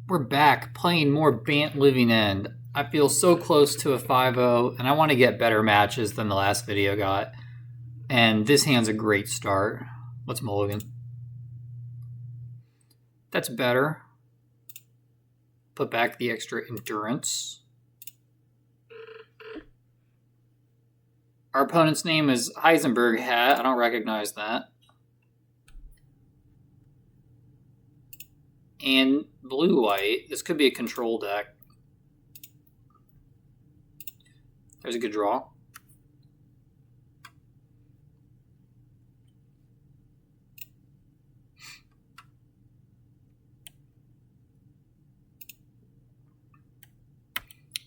We're back playing more Bant Living End. I feel so close to a 5-0, and I want to get better matches than the last video got. And this hand's a great start. Let's mulligan. That's better. Put back the extra endurance. Our opponent's name is HeisenbergHat. I don't recognize that. And blue-white. This could be a control deck. There's a good draw.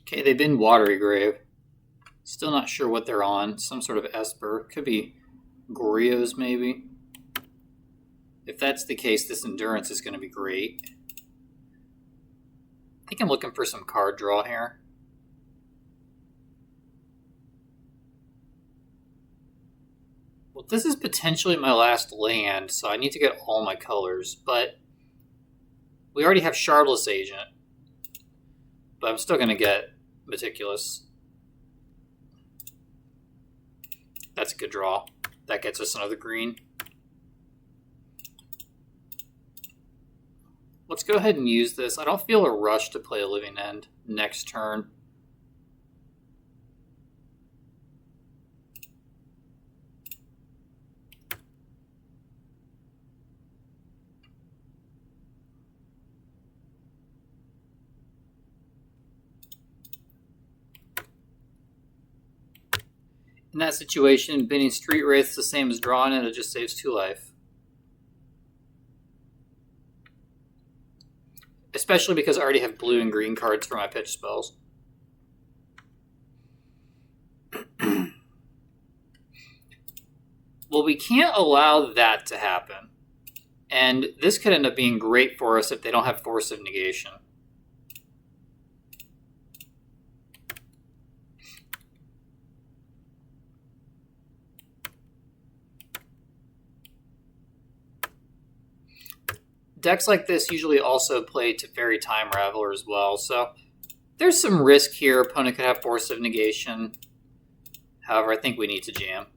Okay, they've been Watery Grave. Still not sure what they're on. Some sort of Esper. Could be Goryo's, maybe. If that's the case, this endurance is going to be great. I think I'm looking for some card draw here. Well, this is potentially my last land, so I need to get all my colors, but we already have Shardless Agent, but I'm still going to get Meticulous. That's a good draw. That gets us another green. Let's go ahead and use this. I don't feel a rush to play a Living End next turn. In that situation, binning Street Wraith's the same as drawing it. It just saves 2 life. Especially because I already have blue and green cards for my pitch spells. Well, we can't allow that to happen. And this could end up being great for us if they don't have Force of Negation. Decks like this usually also play Teferi Time Raveler as well, so there's some risk here. Opponent could have Force of Negation. However, I think we need to jam.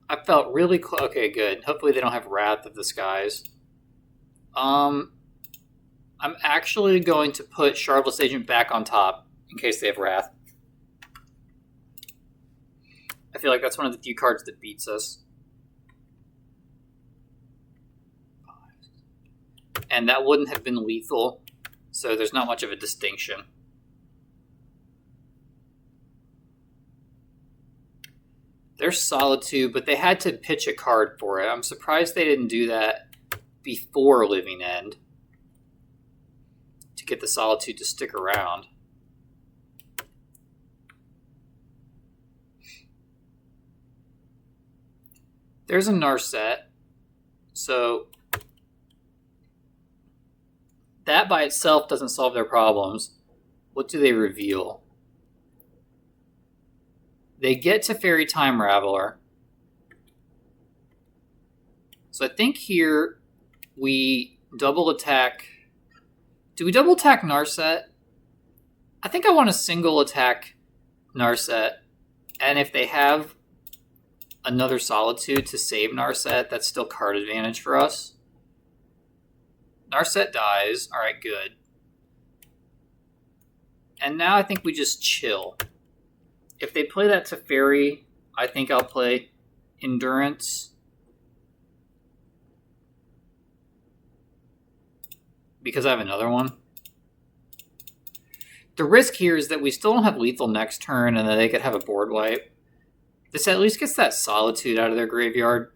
I felt really close. Okay, good. Hopefully they don't have Wrath of the Skies. I'm actually going to put Shardless Agent back on top in case they have Wrath. I feel like that's one of the few cards that beats us. And that wouldn't have been lethal, so there's not much of a distinction. They're Solitude, but they had to pitch a card for it. I'm surprised they didn't do that before Living End to get the Solitude to stick around. There's a Narset, so that by itself doesn't solve their problems. What do they reveal? They get to Teferi Time Raveler. So I think here we double attack. Do we double attack Narset? I think I want to single attack Narset. And if they have another Solitude to save Narset, that's still card advantage for us. Narset dies. Alright, good. And now I think we just chill. If they play that Teferi, I think I'll play Endurance. Because I have another one. The risk here is that we still don't have lethal next turn and that they could have a board wipe. This at least gets that Solitude out of their graveyard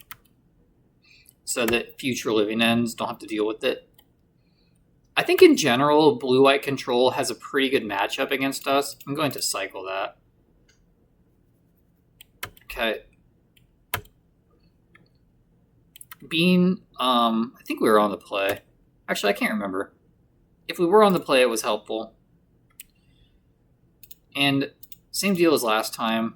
so that future Living Ends don't have to deal with it. I think in general, blue-white control has a pretty good matchup against us. I'm going to cycle that. Okay. Bean, I think we were on the play. Actually, I can't remember. If we were on the play, it was helpful. And same deal as last time.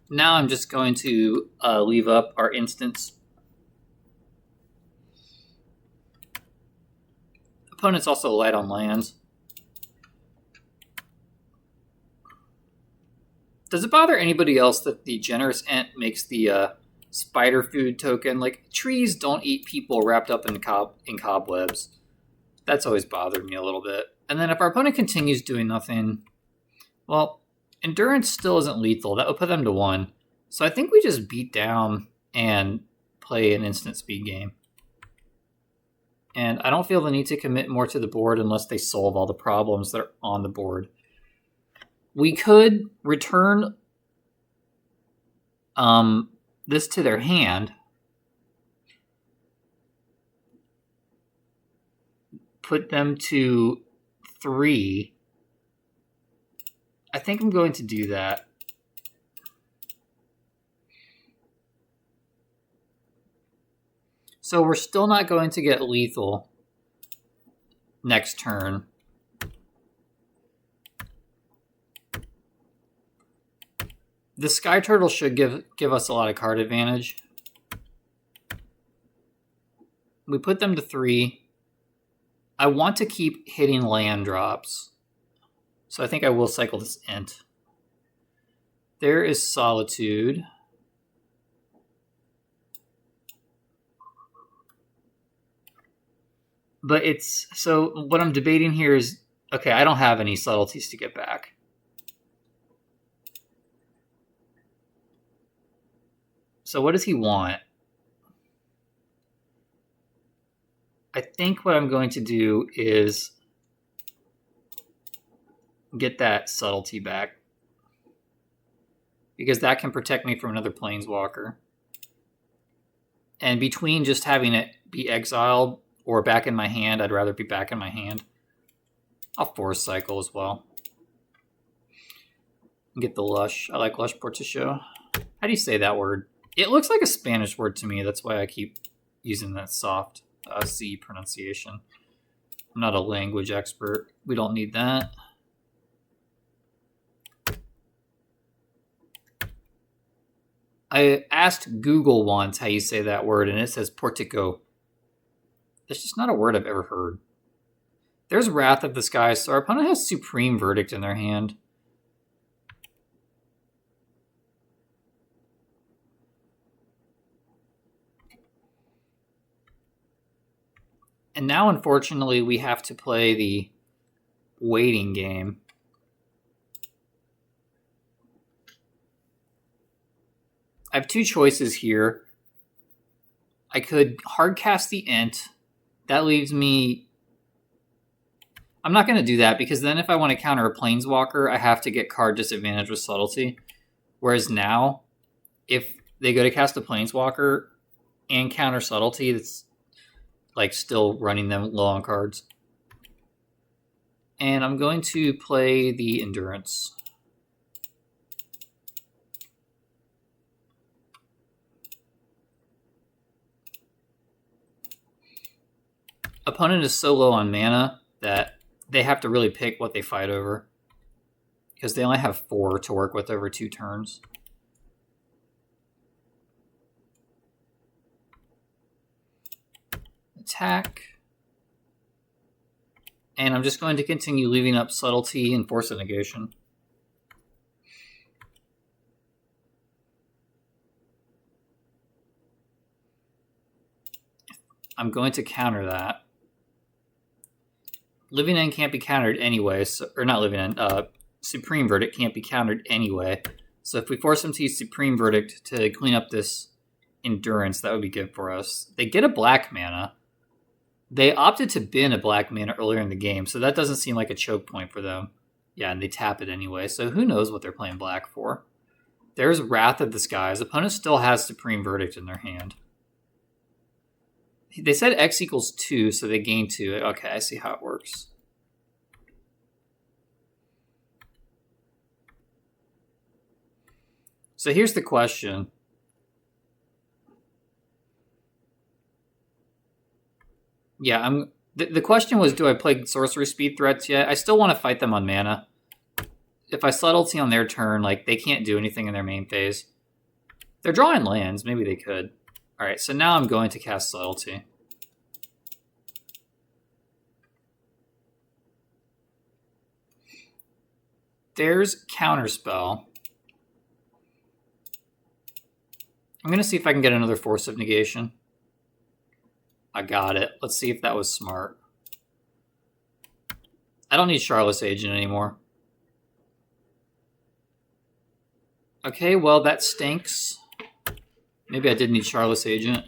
Now I'm just going to leave up our instance. Opponent's also light on lands. Does it bother anybody else that the generous ent makes the spider food token? Like, trees don't eat people wrapped up in cobwebs. That's always bothered me a little bit. And then if our opponent continues doing nothing, well, endurance still isn't lethal. That would put them to 1. So I think we just beat down and play an instant speed game. And I don't feel the need to commit more to the board unless they solve all the problems that are on the board. We could return this to their hand. Put them to 3. I think I'm going to do that. So we're still not going to get lethal next turn. The Sky Turtle should give us a lot of card advantage. We put them to 3. I want to keep hitting land drops. So I think I will cycle this ent. There is Solitude. But it's, so what I'm debating here is, okay, I don't have any subtleties to get back. So what does he want? I think what I'm going to do is get that subtlety back, because that can protect me from another Planeswalker. And between just having it be exiled or back in my hand, I'd rather be back in my hand. I'll force cycle as well. Get the Lush. I like Lush Porticio. How do you say that word? It looks like a Spanish word to me. That's why I keep using that soft C pronunciation. I'm not a language expert. We don't need that. I asked Google once how you say that word, and it says portico. That's just not a word I've ever heard. There's Wrath of the Skies, so our opponent has Supreme Verdict in their hand. And now, unfortunately, we have to play the waiting game. I have 2 choices here. I could hardcast the ent. That leaves me... I'm not going to do that, because then if I want to counter a Planeswalker, I have to get card disadvantage with Subtlety. Whereas now, if they go to cast a Planeswalker and counter Subtlety, that's like still running them low on cards. And I'm going to play the Endurance. Opponent is so low on mana that they have to really pick what they fight over, because they only have 4 to work with over 2 turns. Attack. And I'm just going to continue leaving up Subtlety and Force of Negation. I'm going to counter that. Living End can't be countered anyway, so, or not Living End, Supreme Verdict can't be countered anyway. So if we force them to use Supreme Verdict to clean up this Endurance, that would be good for us. They get a black mana. They opted to bin a black mana earlier in the game, so that doesn't seem like a choke point for them. Yeah, and they tap it anyway, so who knows what they're playing black for. There's Wrath of the Skies. Opponent still has Supreme Verdict in their hand. They said X equals 2, so they gain 2. Okay, I see how it works. So here's the question. Yeah, the question was, do I play sorcery speed threats yet? I still want to fight them on mana. If I subtlety on their turn, like, they can't do anything in their main phase. They're drawing lands. Maybe they could. All right, so now I'm going to cast subtlety. There's Counterspell. I'm going to see if I can get another Force of Negation. I got it. Let's see if that was smart. I don't need Charlotte's Agent anymore. Okay, well, that stinks. Maybe I did need Charlotte's Agent.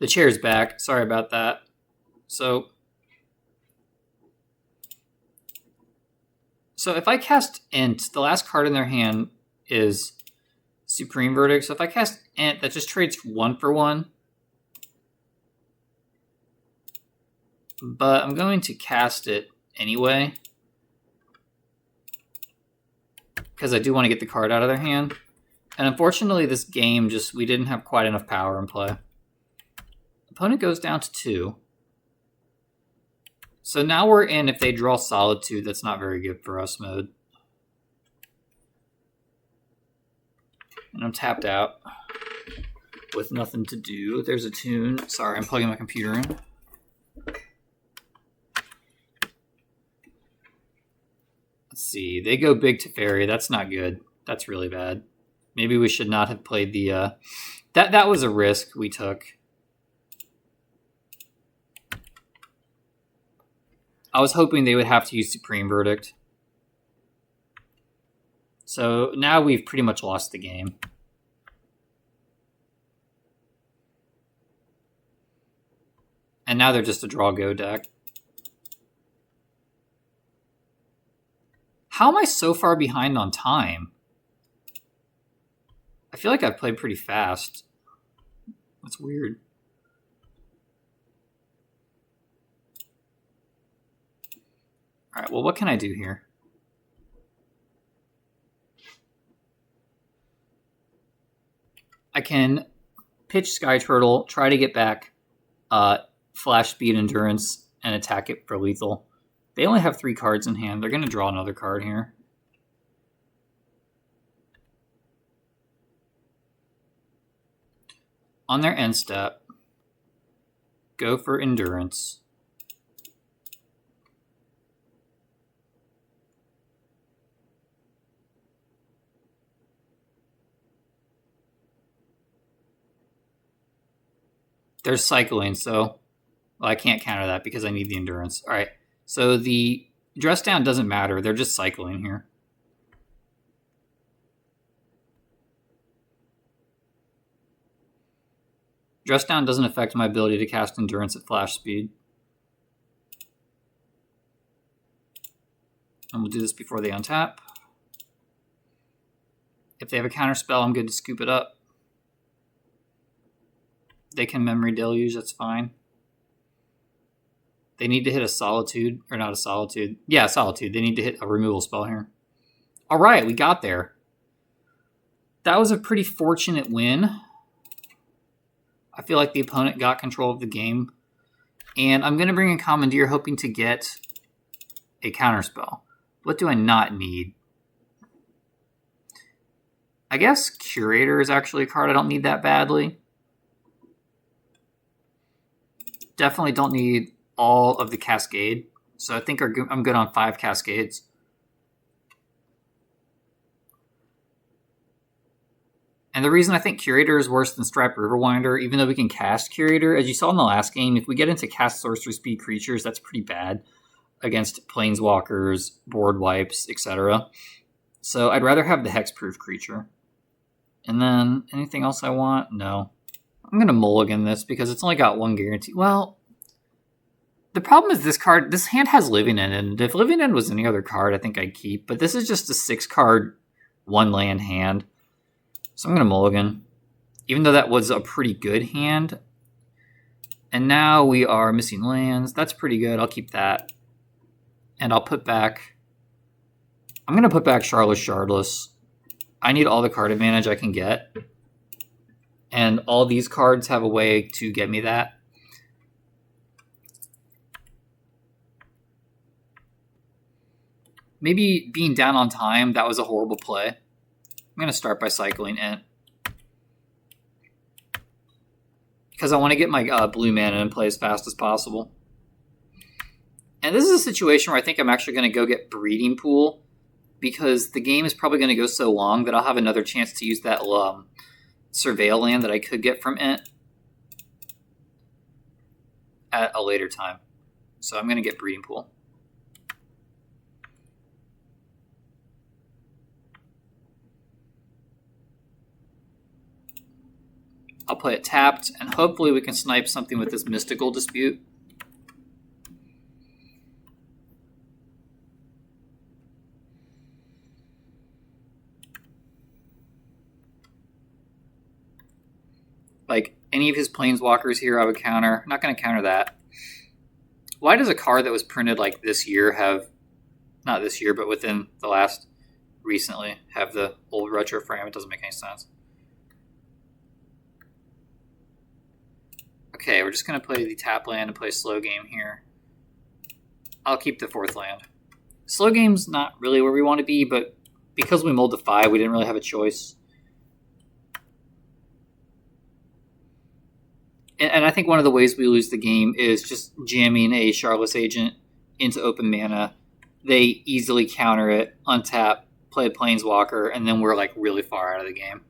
The chair's back. Sorry about that. So if I cast Int, the last card in their hand is Supreme Verdict. So if I cast Int, that just trades 1 for 1. But I'm going to cast it anyway, because I do want to get the card out of their hand. And unfortunately, this game we didn't have quite enough power in play. Opponent goes down to 2. So now we're in, if they draw Solitude, that's not very good for us mode. And I'm tapped out with nothing to do. There's a tune. Sorry, I'm plugging my computer in. Let's see. They go big to Fairy. That's not good. That's really bad. Maybe we should not have played the... That was a risk we took. I was hoping they would have to use Supreme Verdict. So now we've pretty much lost the game. And now they're just a draw-go deck. How am I so far behind on time? I feel like I've played pretty fast. That's weird. All right, well, what can I do here? I can pitch Sky Turtle, try to get back Flash Speed Endurance, and attack it for lethal. They only have 3 cards in hand. They're going to draw another card here. On their end step, go for Endurance. They're cycling, so I can't counter that because I need the Endurance. All right, so the dress down doesn't matter. They're just cycling here. Dress down doesn't affect my ability to cast Endurance at flash speed. And we'll do this before they untap. If they have a counter spell, I'm good to scoop it up. They can Memory Deluge, that's fine. They need to hit a Solitude, or not a Solitude. Yeah, Solitude. They need to hit a removal spell here. All right, we got there. That was a pretty fortunate win. I feel like the opponent got control of the game. And I'm going to bring in Commandeer hoping to get a counterspell. What do I not need? I guess Curator is actually a card I don't need that badly. Definitely don't need all of the Cascade. So I think I'm good on 5 Cascades. And the reason I think Curator is worse than Striped Riverwinder, even though we can cast Curator, as you saw in the last game, if we get into cast sorcery speed creatures, that's pretty bad against Planeswalkers, board wipes, etc. So I'd rather have the hexproof creature. And then anything else I want? No. I'm going to mulligan this because it's only got 1 guarantee. Well, the problem is this hand has Living End, and if Living End was any other card, I think I'd keep. But this is just a 6-card, 1-land hand. So I'm going to mulligan, even though that was a pretty good hand. And now we are missing lands. That's pretty good. I'll keep that. And I'll put back... I'm going to put back Shardless Shardless. I need all the card advantage I can get. And all these cards have a way to get me that. maybe being down on time, that was a horrible play. I'm going to start by cycling Int. Because I want to get my blue mana in play as fast as possible. And this is a situation where I think I'm actually going to go get Breeding Pool, because the game is probably going to go so long that I'll have another chance to use that Surveil land that I could get from Int at a later time. So I'm going to get Breeding Pool. I'll play it tapped, and hopefully we can snipe something with this Mystical Dispute. Like, any of his Planeswalkers here I would counter. I'm not going to counter that. Why does a card that was printed like this year have, not this year, but within the last, recently, have the old retro frame? It doesn't make any sense. Okay, we're just going to play the tap land and play slow game here. I'll keep the 4th land. Slow game's not really where we want to be, but because we mulled to 5, we didn't really have a choice. And I think one of the ways we lose the game is just jamming a Charlotte's Agent into open mana. They easily counter it, untap, play a Planeswalker, and then we're like really far out of the game.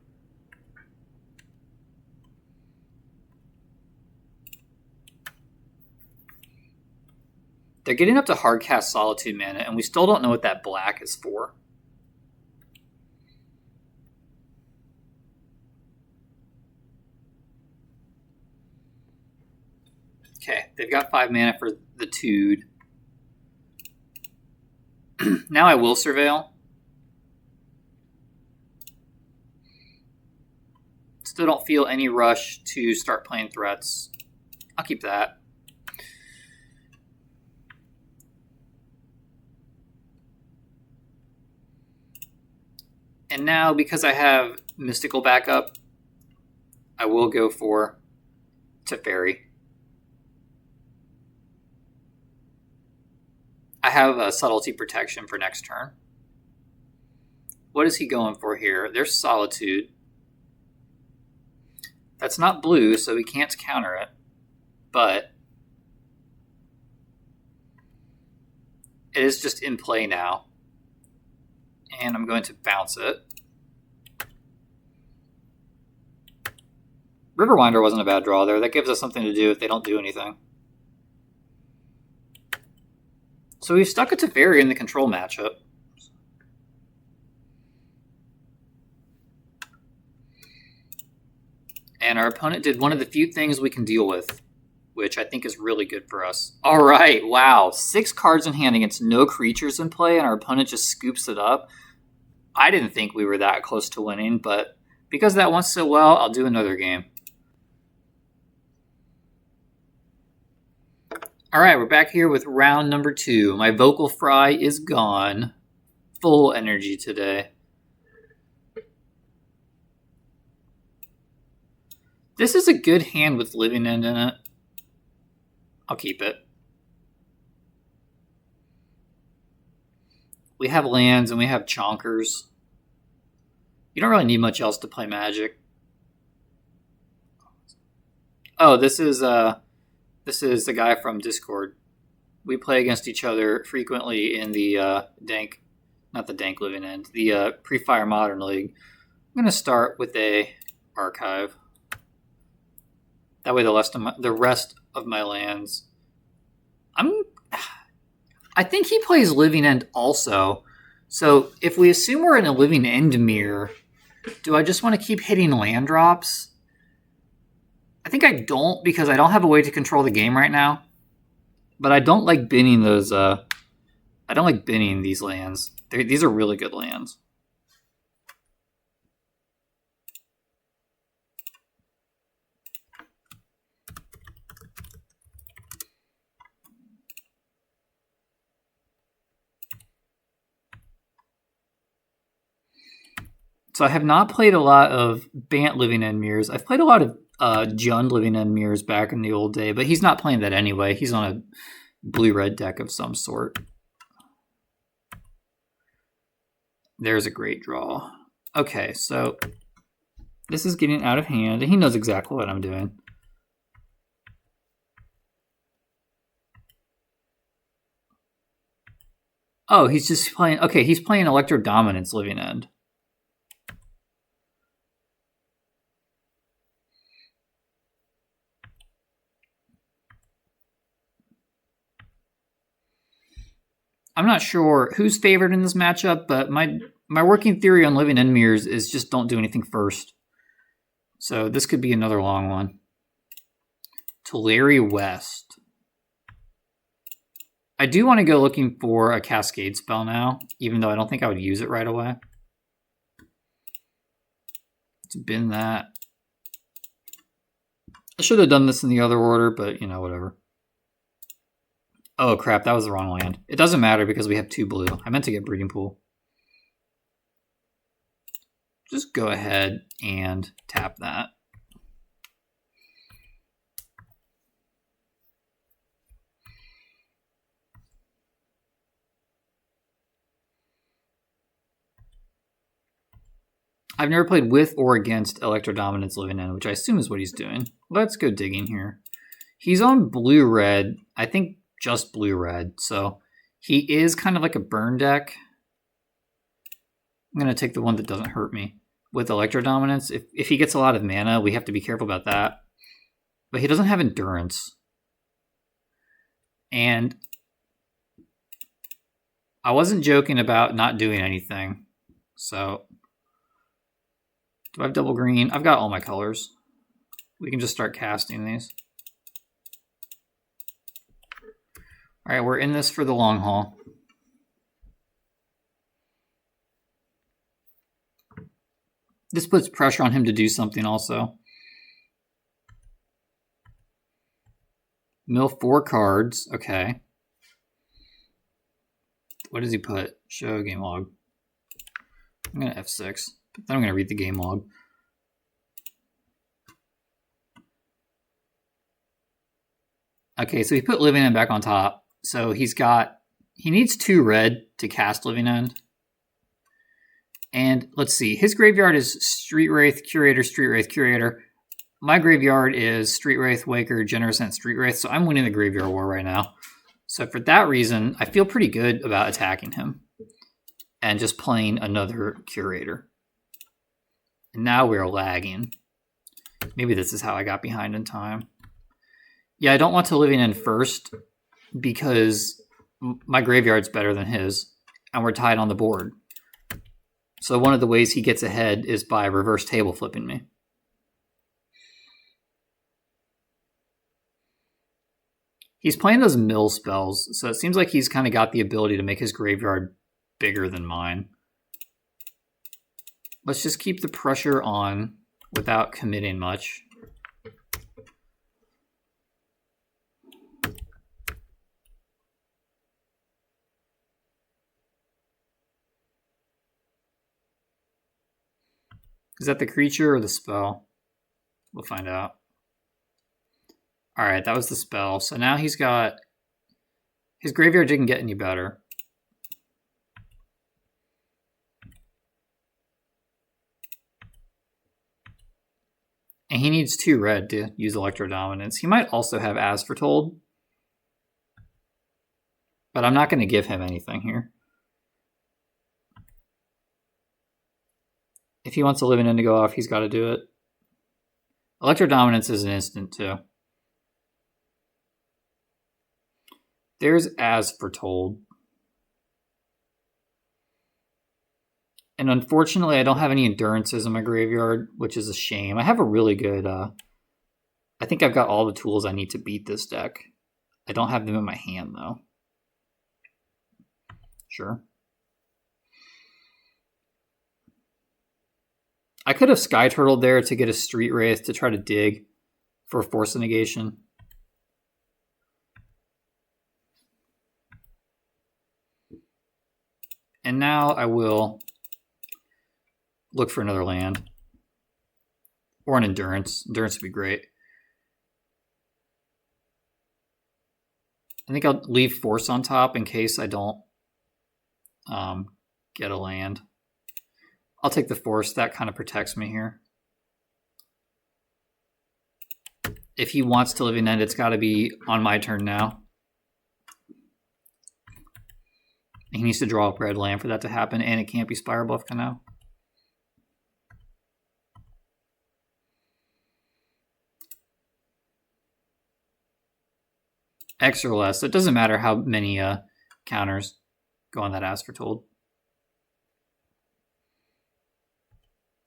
They're getting up to hardcast Solitude mana, and we still don't know what that black is for. Okay, they've got 5 mana for the Tude. Now I will Surveil. Still don't feel any rush to start playing threats. I'll keep that. And now, because I have Mystical backup, I will go for Teferi. I have a Subtlety Protection for next turn. What is he going for here? There's Solitude. That's not blue, so he can't counter it. But it is just in play now. And I'm going to bounce it. Riverwinder wasn't a bad draw there. That gives us something to do if they don't do anything. So we've stuck a Teferi in the control matchup. And our opponent did one of the few things we can deal with, which I think is really good for us. All right, wow. 6 cards in hand against no creatures in play, and our opponent just scoops it up. I didn't think we were that close to winning, but because that went so well, I'll do another game. All right, we're back here with round number 2. My Vocal Fry is gone. Full energy today. This is a good hand with Living End in it. I'll keep it. We have lands and we have chonkers. You don't really need much else to play Magic. Oh, this is the guy from Discord. We play against each other frequently in the not the Dank Living End, the Prefire Modern League. I'm going to start with a Archive. That way the rest of my lands. I think he plays Living End also. So if we assume we're in a Living End mirror, do I just want to keep hitting land drops? I think I don't, because I don't have a way to control the game right now. But I don't like binning those. I don't like binning these lands. These are really good lands. So I have not played a lot of Bant Living End mirrors. I've played a lot of Jund Living End mirrors back in the old day, but he's not playing that anyway. He's on a blue-red deck of some sort. There's a great draw. Okay, so this is getting out of hand, and he knows exactly what I'm doing. Oh, he's just playing... Okay, he's playing Electro Dominance Living End. I'm not sure who's favored in this matchup, but my working theory on Living End mirrors is just don't do anything first. So this could be another long one. Tulare West. I do want to go looking for a Cascade spell now, even though I don't think I would use it right away. It's been that. I should have done this in the other order, but, you know, whatever. Oh, crap, that was the wrong land. It doesn't matter because we have 2 blue. I meant to get Breeding Pool. Just go ahead and tap that. I've never played with or against Electro Dominance Living End, which I assume is what he's doing. Let's go digging here. He's on blue-red. I think just blue-red. So he is kind of like a burn deck. I'm going to take the one that doesn't hurt me with Electro Dominance. If he gets a lot of mana, we have to be careful about that. But he doesn't have Endurance. And I wasn't joking about not doing anything. So... do I have double green? I've got all my colors. We can just start casting these. All right, we're in this for the long haul. This puts pressure on him to do something also. Mill 4 cards. Okay. What does he put? Show game log. I'm going to F6. But then I'm going to read the game log. Okay, so he put Living End back on top. So he needs 2 red to cast Living End. And let's see, his graveyard is Street Wraith, Curator, Street Wraith, Curator. My graveyard is Street Wraith, Waker, Generous and Street Wraith. So I'm winning the graveyard war right now. So for that reason, I feel pretty good about attacking him. And just playing another Curator. And now we're lagging. Maybe this is how I got behind in time. Yeah, I don't want to Living End first because my graveyard's better than his, and we're tied on the board. So one of the ways he gets ahead is by reverse table flipping me. He's playing those mill spells, so it seems like he's kind of got the ability to make his graveyard bigger than mine. Let's just keep the pressure on without committing much. Is that the creature or the spell? We'll find out. All right, that was the spell. So now he's got... his graveyard didn't get any better. And he needs 2 red to use Electro Dominance. He might also have As Foretold. But I'm not going to give him anything here. If he wants a Living End to go off, he's got to do it. Electro Dominance is an instant, too. There's As Foretold. And unfortunately, I don't have any Endurances in my graveyard, which is a shame. I have a really good... I think I've got all the tools I need to beat this deck. I don't have them in my hand, though. Sure. I could have Sky Turtled there to get a Street Wraith to try to dig for Force Negation. And now I will look for another land. Or an Endurance. Endurance would be great. I think I'll leave Force on top in case I don't get a land. I'll take the force. That kind of protects me here. If he wants to living end, it's got to be on my turn now. He needs to draw up red land for that to happen, and it can't be Spire Bluff Canal. X or less. It doesn't matter how many counters go on that As Foretold.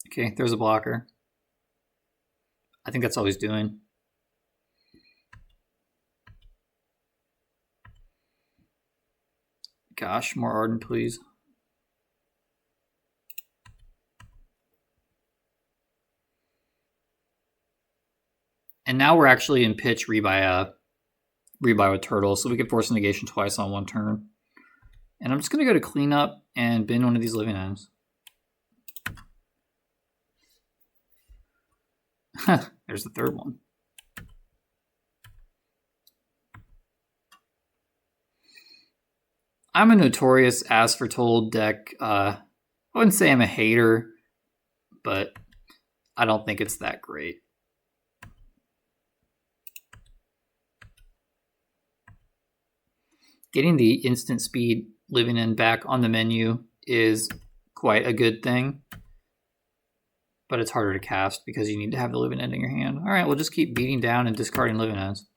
Okay, there's a blocker. I think that's all he's doing. Gosh, more Arden, please. And now we're actually in pitch rebuy with Turtle, so we can force a negation twice on one turn. And I'm just going to go to cleanup and bin one of these living ends. There's the third one. I'm a notorious As Foretold deck. I wouldn't say I'm a hater, but I don't think it's that great. Getting the instant speed living end back on the menu is quite a good thing, but it's harder to cast because you need to have the living end in your hand. All right, we'll just keep beating down and discarding living ends.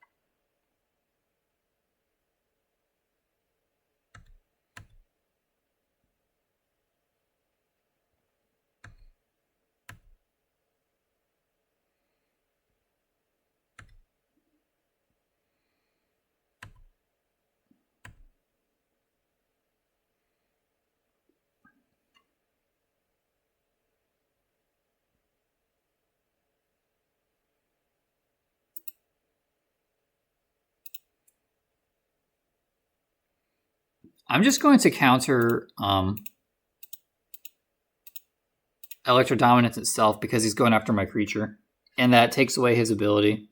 I'm just going to counter Electrodominance itself because he's going after my creature. And that takes away his ability.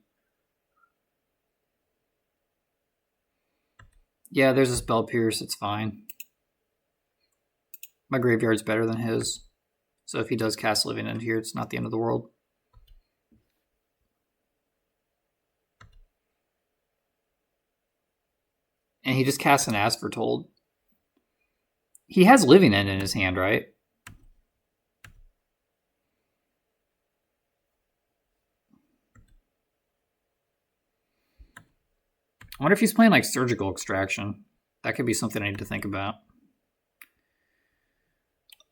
Yeah, there's a Spell Pierce. It's fine. My graveyard's better than his. So if he does cast Living End here, it's not the end of the world. And he just casts an As Foretold. He has Living End in his hand, right? I wonder if he's playing like Surgical Extraction. That could be something I need to think about.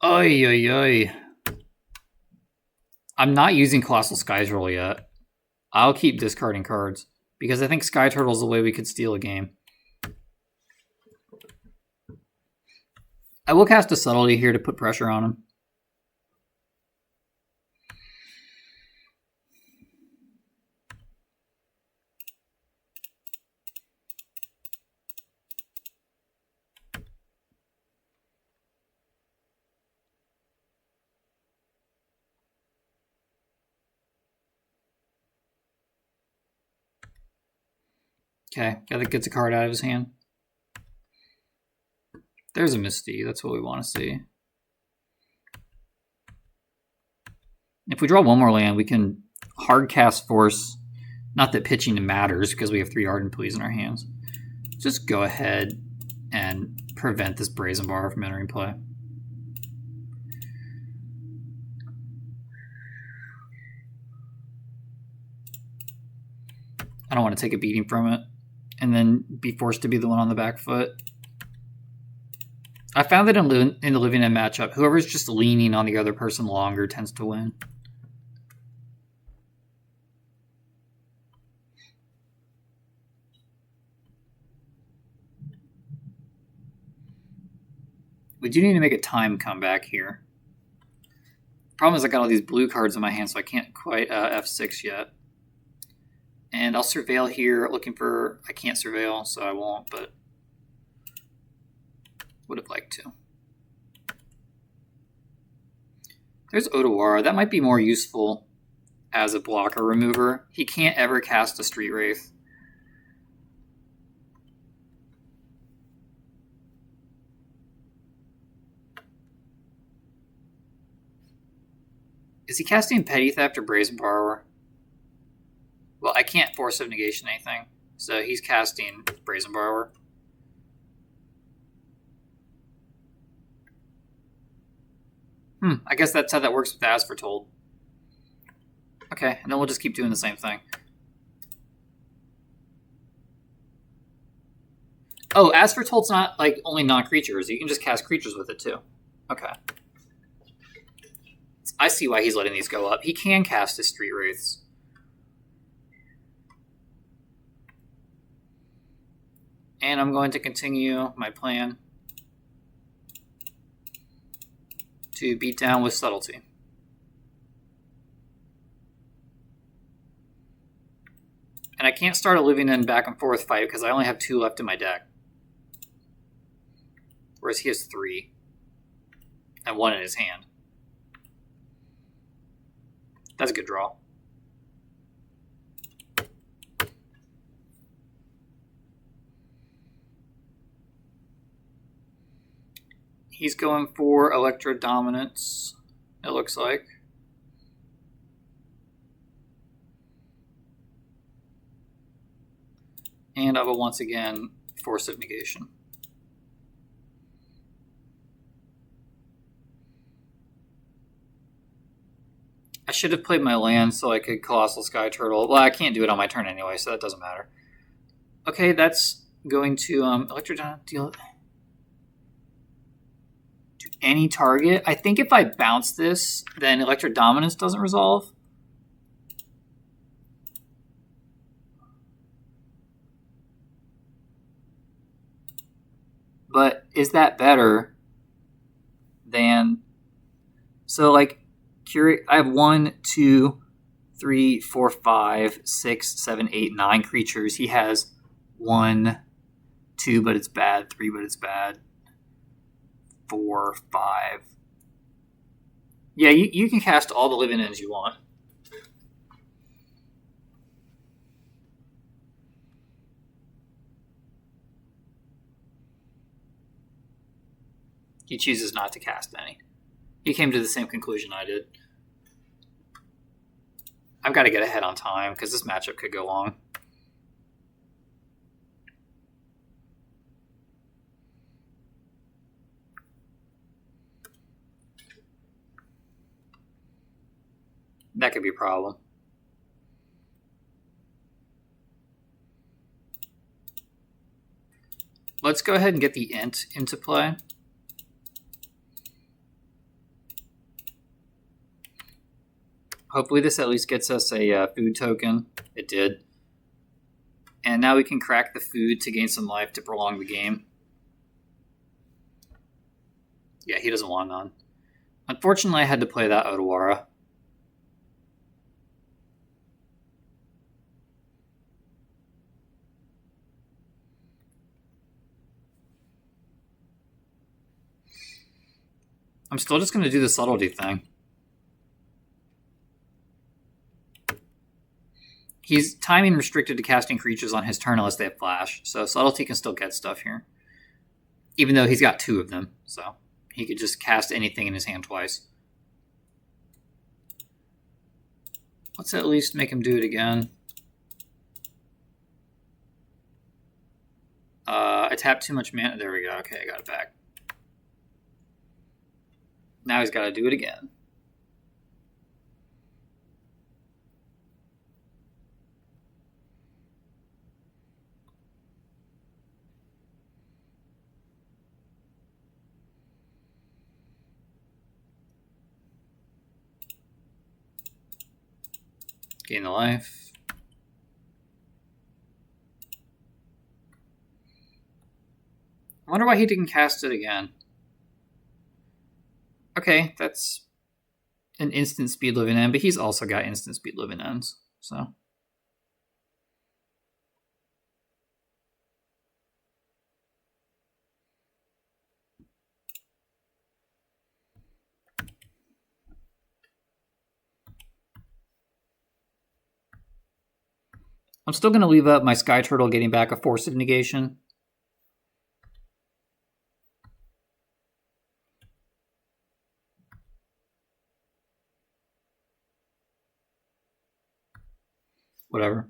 Oy, oy, oy. I'm not using Colossal Skies Roll yet. I'll keep discarding cards because I think Sky Turtle is the way we could steal a game. I will cast a Subtlety here to put pressure on him. Okay, gets a card out of his hand. There's a Misty. That's what we want to see. If we draw one more land, we can hard cast Force. Not that pitching matters because we have 3 Ardent Pleas in our hands. Just go ahead and prevent this Brazen Bar from entering play. I don't want to take a beating from it and then be forced to be the one on the back foot. I found that in the Living End matchup, whoever's just leaning on the other person longer tends to win. We do need to make a time comeback here. Problem is I got all these blue cards in my hand, so I can't quite F6 yet. And I'll Surveil here, looking for... I can't Surveil, so I won't, but... would have liked to. There's Otawara. That might be more useful as a blocker remover. He can't ever cast a Street Wraith. Is he casting Petty Theft or Brazen Borrower? Well, I can't Force of Negation anything, so he's casting Brazen Borrower. I guess that's how that works with As Foretold. Okay, and then we'll just keep doing the same thing. Oh, As Foretold's not like only non-creatures. You can just cast creatures with it too. Okay. I see why he's letting these go up. He can cast his Street Wraiths. And I'm going to continue my plan to beat down with Subtlety. And I can't start a living end back and forth fight because I only have 2 left in my deck. Whereas he has 3. And 1 in his hand. That's a good draw. He's going for Electro Dominance, it looks like. And I will once again Force of Negation. I should have played my land so I could Colossal Sky Turtle. Well, I can't do it on my turn anyway, so that doesn't matter. Okay, that's going to Electro deal to any target. I think if I bounce this, then Electro Dominance doesn't resolve. But is that better than... So, like, I have 1, 2, 3, 4, 5, 6, 7, 8, 9 creatures. He has 1, 2, but it's bad. 3, but it's bad. 4, 5. Yeah, you can cast all the living ends you want. He chooses not to cast any. He came to the same conclusion I did. I've got to get ahead on time because this matchup could go long. That could be a problem. Let's go ahead and get the Int into play. Hopefully this at least gets us a food token. It did. And now we can crack the food to gain some life to prolong the game. Yeah, he doesn't want none. Unfortunately, I had to play that Otawara. I'm still just going to do the subtlety thing. He's timing restricted to casting creatures on his turn unless they have flash, so Subtlety can still get stuff here. Even though he's got 2 of them, so he could just cast anything in his hand twice. Let's at least make him do it again. I tapped too much mana. There we go. Okay, I got it back. Now he's got to do it again. Gain the life. I wonder why he didn't cast it again. Okay, that's an instant speed living end, but he's also got instant speed living ends, so. I'm still going to leave up my Sky Turtle getting back a Force of Negation. whatever.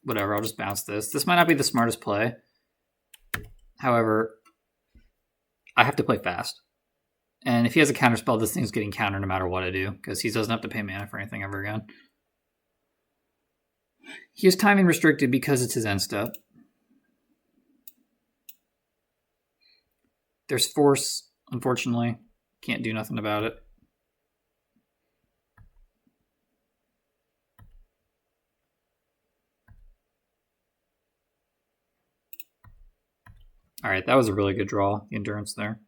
Whatever, I'll just bounce this. This might not be the smartest play. However, I have to play fast. And if he has a counterspell, this thing's getting countered no matter what I do, because he doesn't have to pay mana for anything ever again. He is timing restricted because it's his end step. There's force, unfortunately. Can't do nothing about it. All right, that was a really good draw, the endurance there.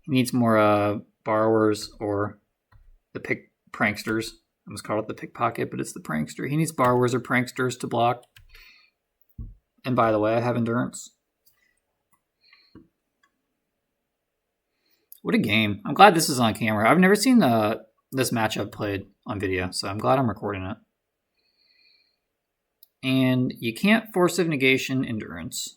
He needs more borrowers or the pranksters. I almost called it the pickpocket, but it's the prankster. He needs borrowers or pranksters to block. And by the way, I have endurance. What a game. I'm glad this is on camera. I've never seen this matchup played on video, so I'm glad I'm recording it. And you can't force of negation endurance.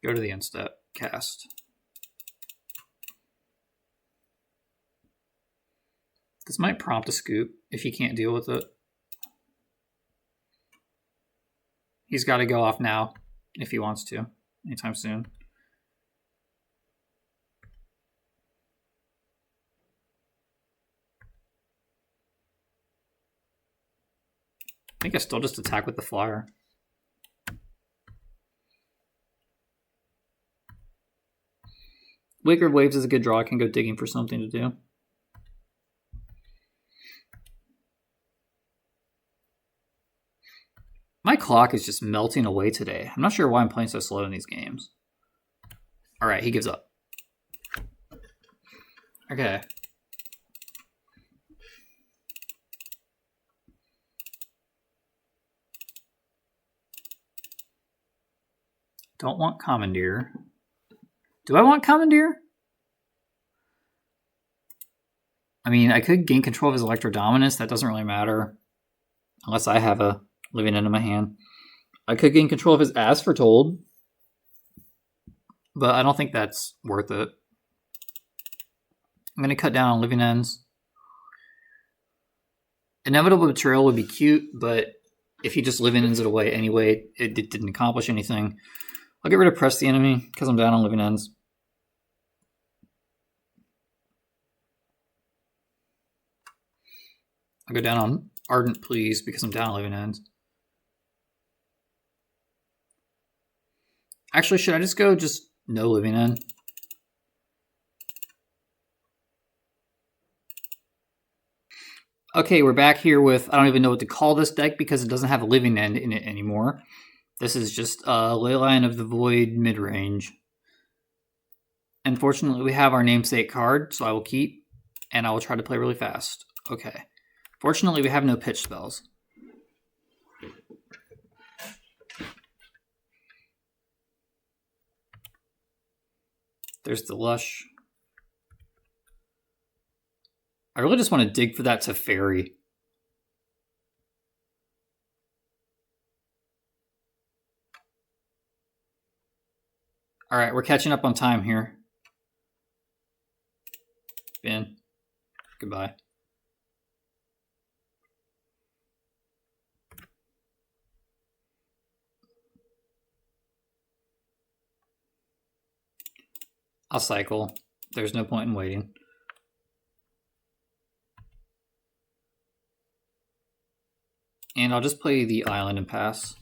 Go to the end step, cast. This might prompt a scoop if he can't deal with it. He's got to go off now if he wants to, anytime soon. I think I still just attack with the flyer. Wicked Waves is a good draw. I can go digging for something to do. My clock is just melting away today. I'm not sure why I'm playing so slow in these games. All right, he gives up. Okay. Don't want Commandeer. Do I want Commandeer? I mean, I could gain control of his Electro Dominance. That doesn't really matter. Unless I have a living end in my hand. I could gain control of his As Foretold. But I don't think that's worth it. I'm going to cut down on living ends. Inevitable Betrayal would be cute, but if he just living ends it away anyway, it didn't accomplish anything. I'll get rid of Press the Enemy because I'm down on living ends. I'll go down on Ardent Please because I'm down on living ends. Actually, should I just go no living end? Okay, we're back here with, I don't even know what to call this deck because it doesn't have a living end in it anymore. This is just a Leyline of the Void mid-range. Unfortunately, we have our namesake card, so I will keep, and I will try to play really fast. Okay. Fortunately, we have no pitch spells. There's the Lush. I really just want to dig for that Teferi. All right, we're catching up on time here. Ben, goodbye. I'll cycle. There's no point in waiting. And I'll just play the island and pass.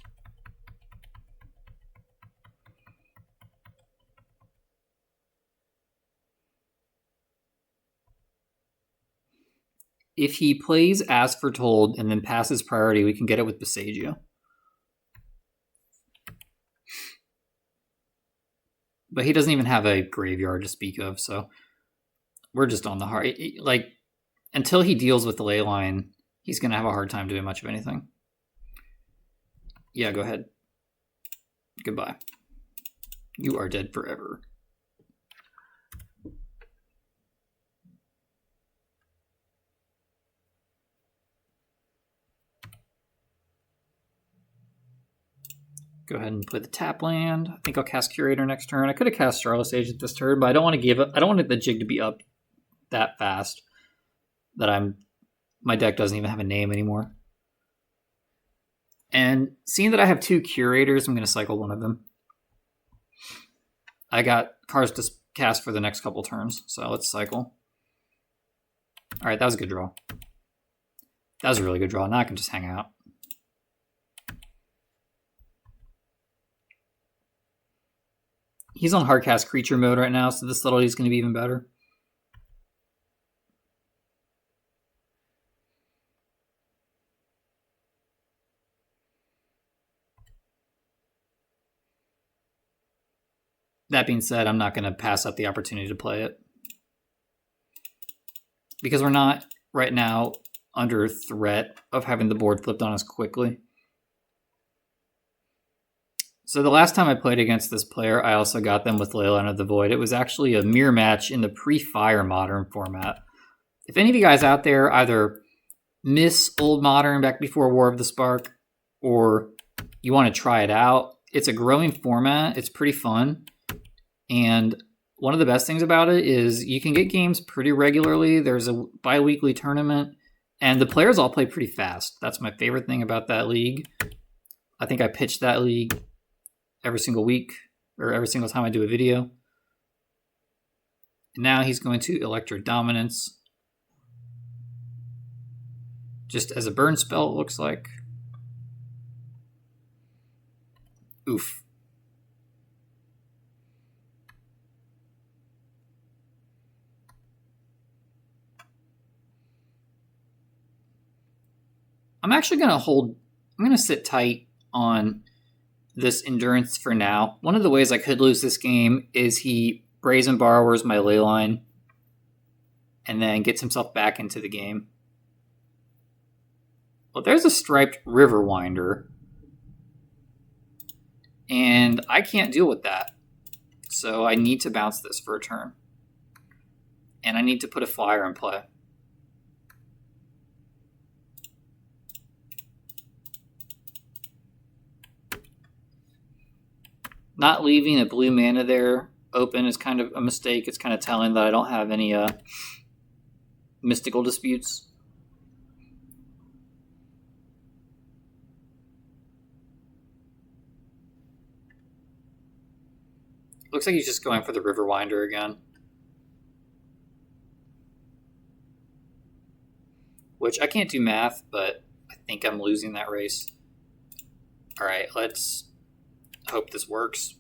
If he plays As Foretold and then passes priority, we can get it with Besagio. But he doesn't even have a graveyard to speak of, so we're just on the hard. Like, until he deals with the ley line, he's going to have a hard time doing much of anything. Yeah, go ahead. Goodbye. You are dead forever. Go ahead and play the tap land. I think I'll cast Curator next turn. I could have cast Starless Agent this turn, but I don't want to give up. I don't want the jig to be up that fast that my deck doesn't even have a name anymore. And seeing that I have 2 Curators, I'm going to cycle one of them. I got cards to cast for the next couple turns, so let's cycle. All right, that was a good draw. That was a really good draw. Now I can just hang out. He's on hardcast creature mode right now, so this subtlety is going to be even better. That being said, I'm not going to pass up the opportunity to play it. Because we're not, right now, under threat of having the board flipped on us quickly. So the last time I played against this player, I also got them with Leyline of the Void. It was actually a mirror match in the Prefire Modern format. If any of you guys out there either miss Old Modern back before War of the Spark, or you want to try it out, it's a growing format. It's pretty fun. And one of the best things about it is you can get games pretty regularly. There's a bi-weekly tournament, and the players all play pretty fast. That's my favorite thing about that league. I think I pitch that league every single week, or every single time I do a video. And now he's going to Electric Dominance. Just as a burn spell, it looks like. Oof. I'm actually going to hold, I'm going to sit tight on this Endurance for now. One of the ways I could lose this game is he Brazen Borrowers my Leyline and then gets himself back into the game. Well, there's a striped Riverwinder, and I can't deal with that. So I need to bounce this for a turn. And I need to put a flyer in play. Not leaving a blue mana there open is kind of a mistake. It's kind of telling that I don't have any mystical disputes. Looks like he's just going for the Riverwinder again. Which I can't do math, but I think I'm losing that race. All right, let's hope this works.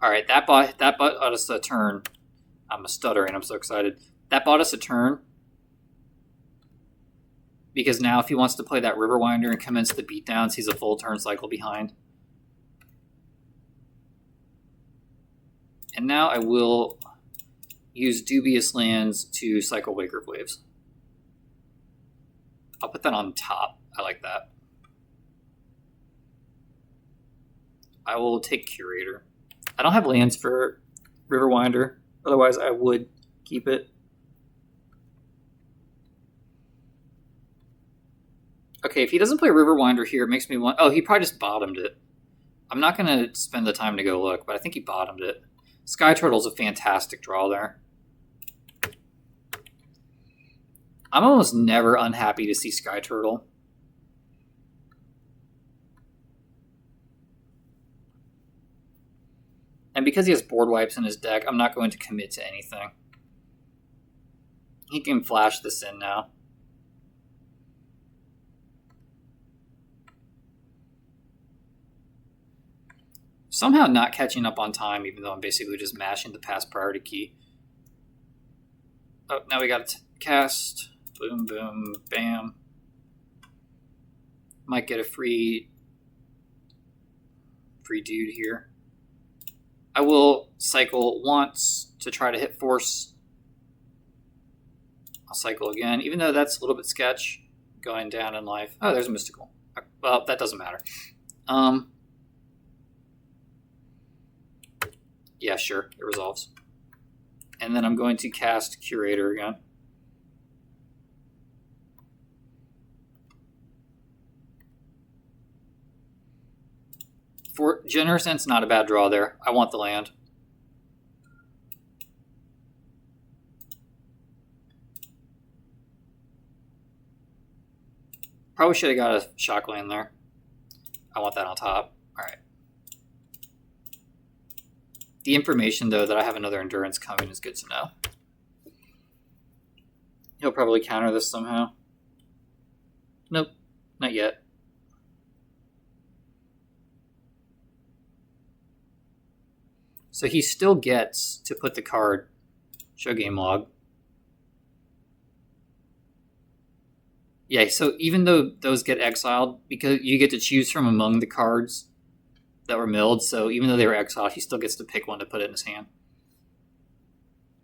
All right, that bought us a turn. I'm stuttering. I'm so excited. That bought us a turn. Because now if he wants to play that Riverwinder and commence the beatdowns, he's a full turn cycle behind. And now I will use Dubious Lands to cycle Waker of Waves. I'll put that on top. I like that. I will take Curator. I don't have lands for Riverwinder. Otherwise, I would keep it. Okay, if he doesn't play Riverwinder here, it makes me want... Oh, he probably just bottomed it. I'm not going to spend the time to go look, but I think he bottomed it. Sky Turtle's a fantastic draw there. I'm almost never unhappy to see Sky Turtle. And because he has board wipes in his deck, I'm not going to commit to anything. He can flash this in now. Somehow not catching up on time, even though I'm basically just mashing the pass priority key. Oh, now we got to cast. Boom, boom, bam. Might get a free dude here. I will cycle once to try to hit force. I'll cycle again, even though that's a little bit sketch going down in life. Oh, there's a mystical. Well, that doesn't matter. Yeah, sure, it resolves. And then I'm going to cast Curator again. For Generous End's not a bad draw there. I want the land. Probably should have got a shock land there. I want that on top. All right. The information, though, that I have another endurance coming is good to know. He'll probably counter this somehow. Nope, not yet. So he still gets to put the card, show game log. Yeah, so even though those get exiled, because you get to choose from among the cards that were milled, so even though they were exiled, he still gets to pick one to put in his hand.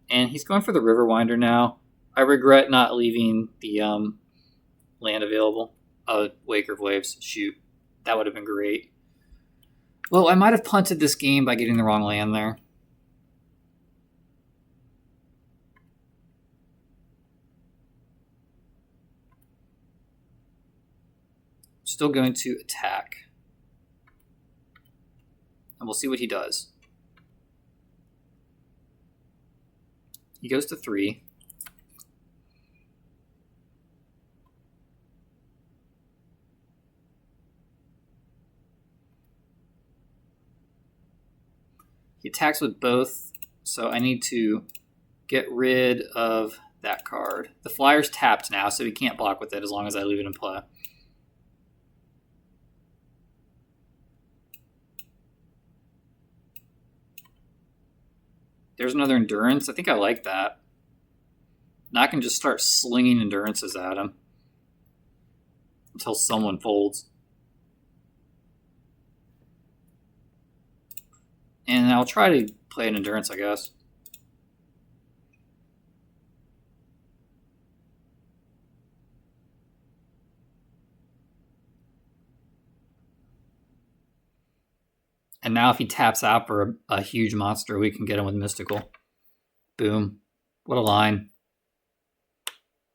And he's going for the Riverwinder now. I regret not leaving the land available. Oh, Waker of Waves. Shoot. That would have been great. Well, I might have punted this game by getting the wrong land there. Still going to attack. And we'll see what he does. He goes to 3. He attacks with both, so I need to get rid of that card. The Flyer's tapped now, so he can't block with it as long as I leave it in play. There's another Endurance. I think I like that. Now I can just start slinging Endurances at him until someone folds. And I'll try to play an Endurance, I guess. And now if he taps out for a huge monster, we can get him with Mystical. Boom. What a line.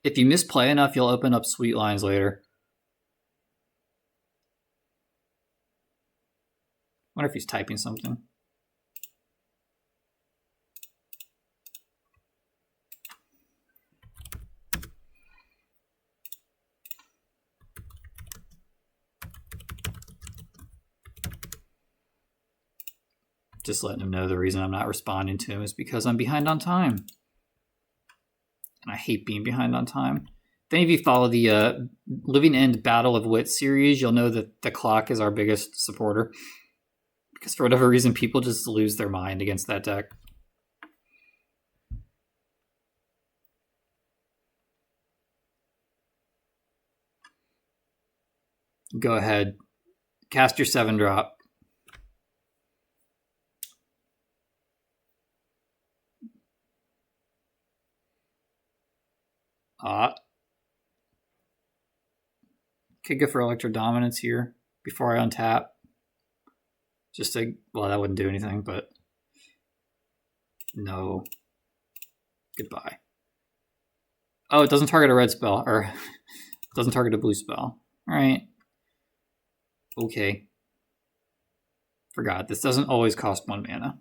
If you misplay enough, you'll open up sweet lines later. Wonder if he's typing something. Just letting him know the reason I'm not responding to him is because I'm behind on time. And I hate being behind on time. If any of you follow the Living End Battle of Wit series, you'll know that the clock is our biggest supporter. Because for whatever reason, people just lose their mind against that deck. Go ahead. Cast your 7-drop. Could go for Electro Dominance here before I untap. Just to, well, that wouldn't do anything, but no. Goodbye. Oh, it doesn't target a red spell, or it doesn't target a blue spell. All right. Okay. Forgot, this doesn't always cost 1 mana.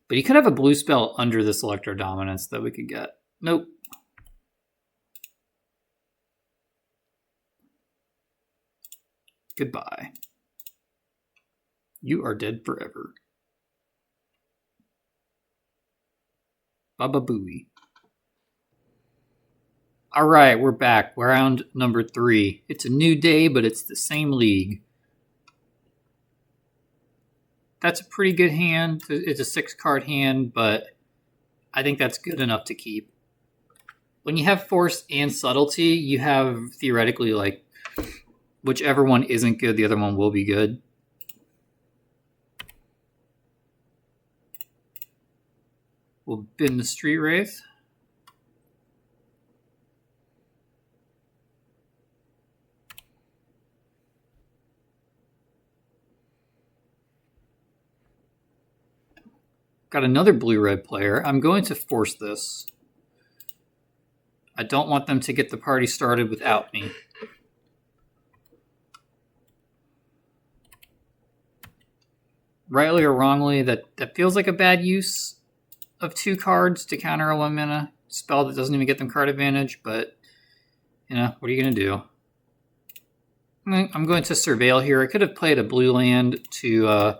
But he could have a blue spell under this Electro Dominance that we could get. Nope. Goodbye. You are dead forever. Baba Booey. All right, we're back. We're round number 3. It's a new day, but it's the same league. That's a pretty good hand. It's a 6-card hand, but I think that's good enough to keep. When you have Force and Subtlety, you have theoretically like whichever one isn't good, the other one will be good. We'll bin the Street Wraith. Got another blue-red player. I'm going to force this. I don't want them to get the party started without me. rightly or wrongly, that feels like a bad use of 2 cards to counter a 1 mana spell that doesn't even get them card advantage, but, you know, what are you going to do? I'm going to Surveil here. I could have played a blue land to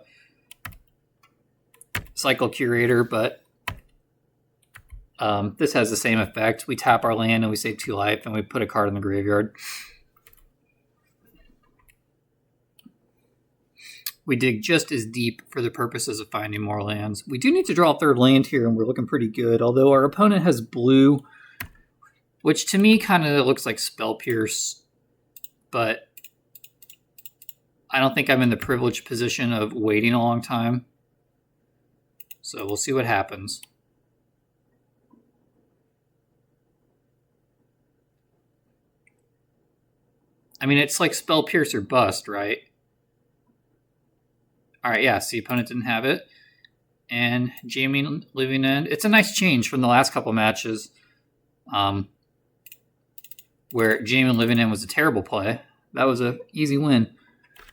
Cycle Curator, but this has the same effect. We tap our land and we save 2 life, and we put a card in the graveyard. We dig just as deep for the purposes of finding more lands. We do need to draw a 3rd land here, and we're looking pretty good, although our opponent has blue, which to me kind of looks like Spell Pierce, but I don't think I'm in the privileged position of waiting a long time. So we'll see what happens. I mean, it's like Spell Pierce or Bust, right? All right, yeah, so the opponent didn't have it. And Jamie Living End. It's a nice change from the last couple matches where Jamie Living End was a terrible play. That was an easy win.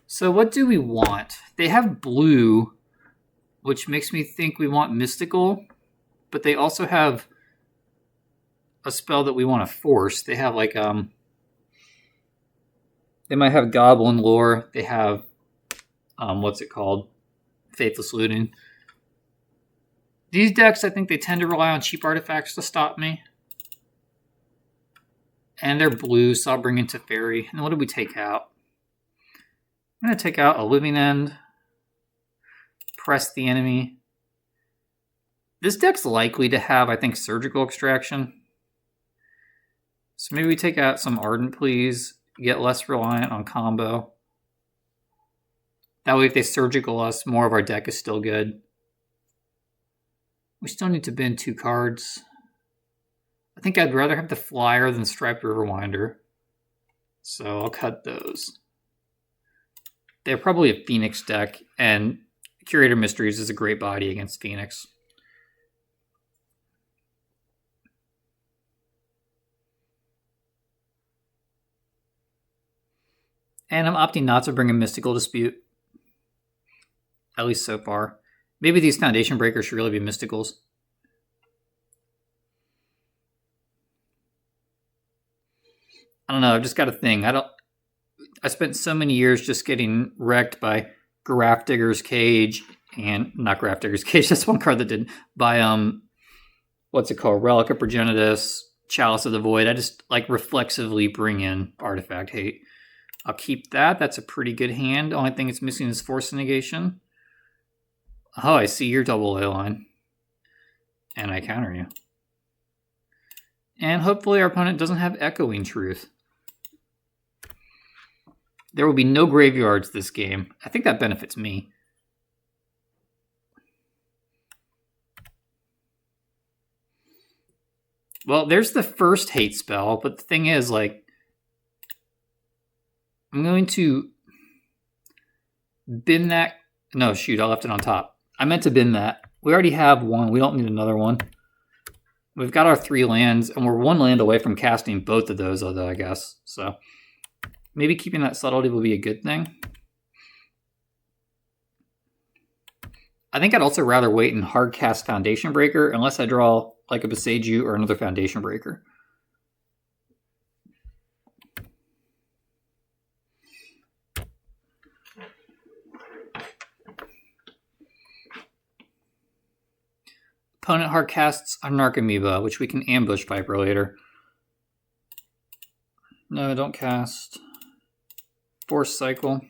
So what do we want? They have blue, which makes me think we want Mystical, but they also have a spell that we want to force. They have like, they might have Goblin Lore. They have, what's it called? Faithless Looting. These decks, I think they tend to rely on cheap artifacts to stop me. And they're blue, so I'll bring in Teferi. And what did we take out? I'm going to take out a Living End. Press the enemy. This deck's likely to have, I think, Surgical Extraction. So maybe we take out some Ardent Pleas. Get less reliant on combo. That way, if they surgical us, more of our deck is still good. We still need to bin 2 cards. I think I'd rather have the Flyer than Striped Riverwinder. So I'll cut those. They're probably a Phoenix deck, and Curator Mysteries is a great body against Phoenix. And I'm opting not to bring a Mystical Dispute. At least so far. Maybe these Foundation Breakers should really be Mysticals. I don't know, I've just got a thing. I spent so many years just getting wrecked by Grafdigger's Cage, and not Grafdigger's Cage, that's one card that did, by what's it called? Relic of Progenitus, Chalice of the Void. I just like reflexively bring in Artifact Hate. I'll keep that. That's a pretty good hand. The only thing it's missing is Force Negation. Oh, I see your double A line. And I counter you. And hopefully our opponent doesn't have Echoing Truth. There will be no graveyards this game. I think that benefits me. Well, there's the first hate spell, but the thing is, like, I'm going to bin that. No, shoot, I left it on top. I meant to bin that. We already have one. We don't need another one. We've got our 3 lands, and we're 1 land away from casting both of those, although I guess. So maybe keeping that subtlety will be a good thing. I think I'd also rather wait and hard cast Foundation Breaker unless I draw like a Boseiju or another Foundation Breaker. Opponent hard casts a Narcomoeba, which we can ambush Viper later. No, don't cast. Force Cycle.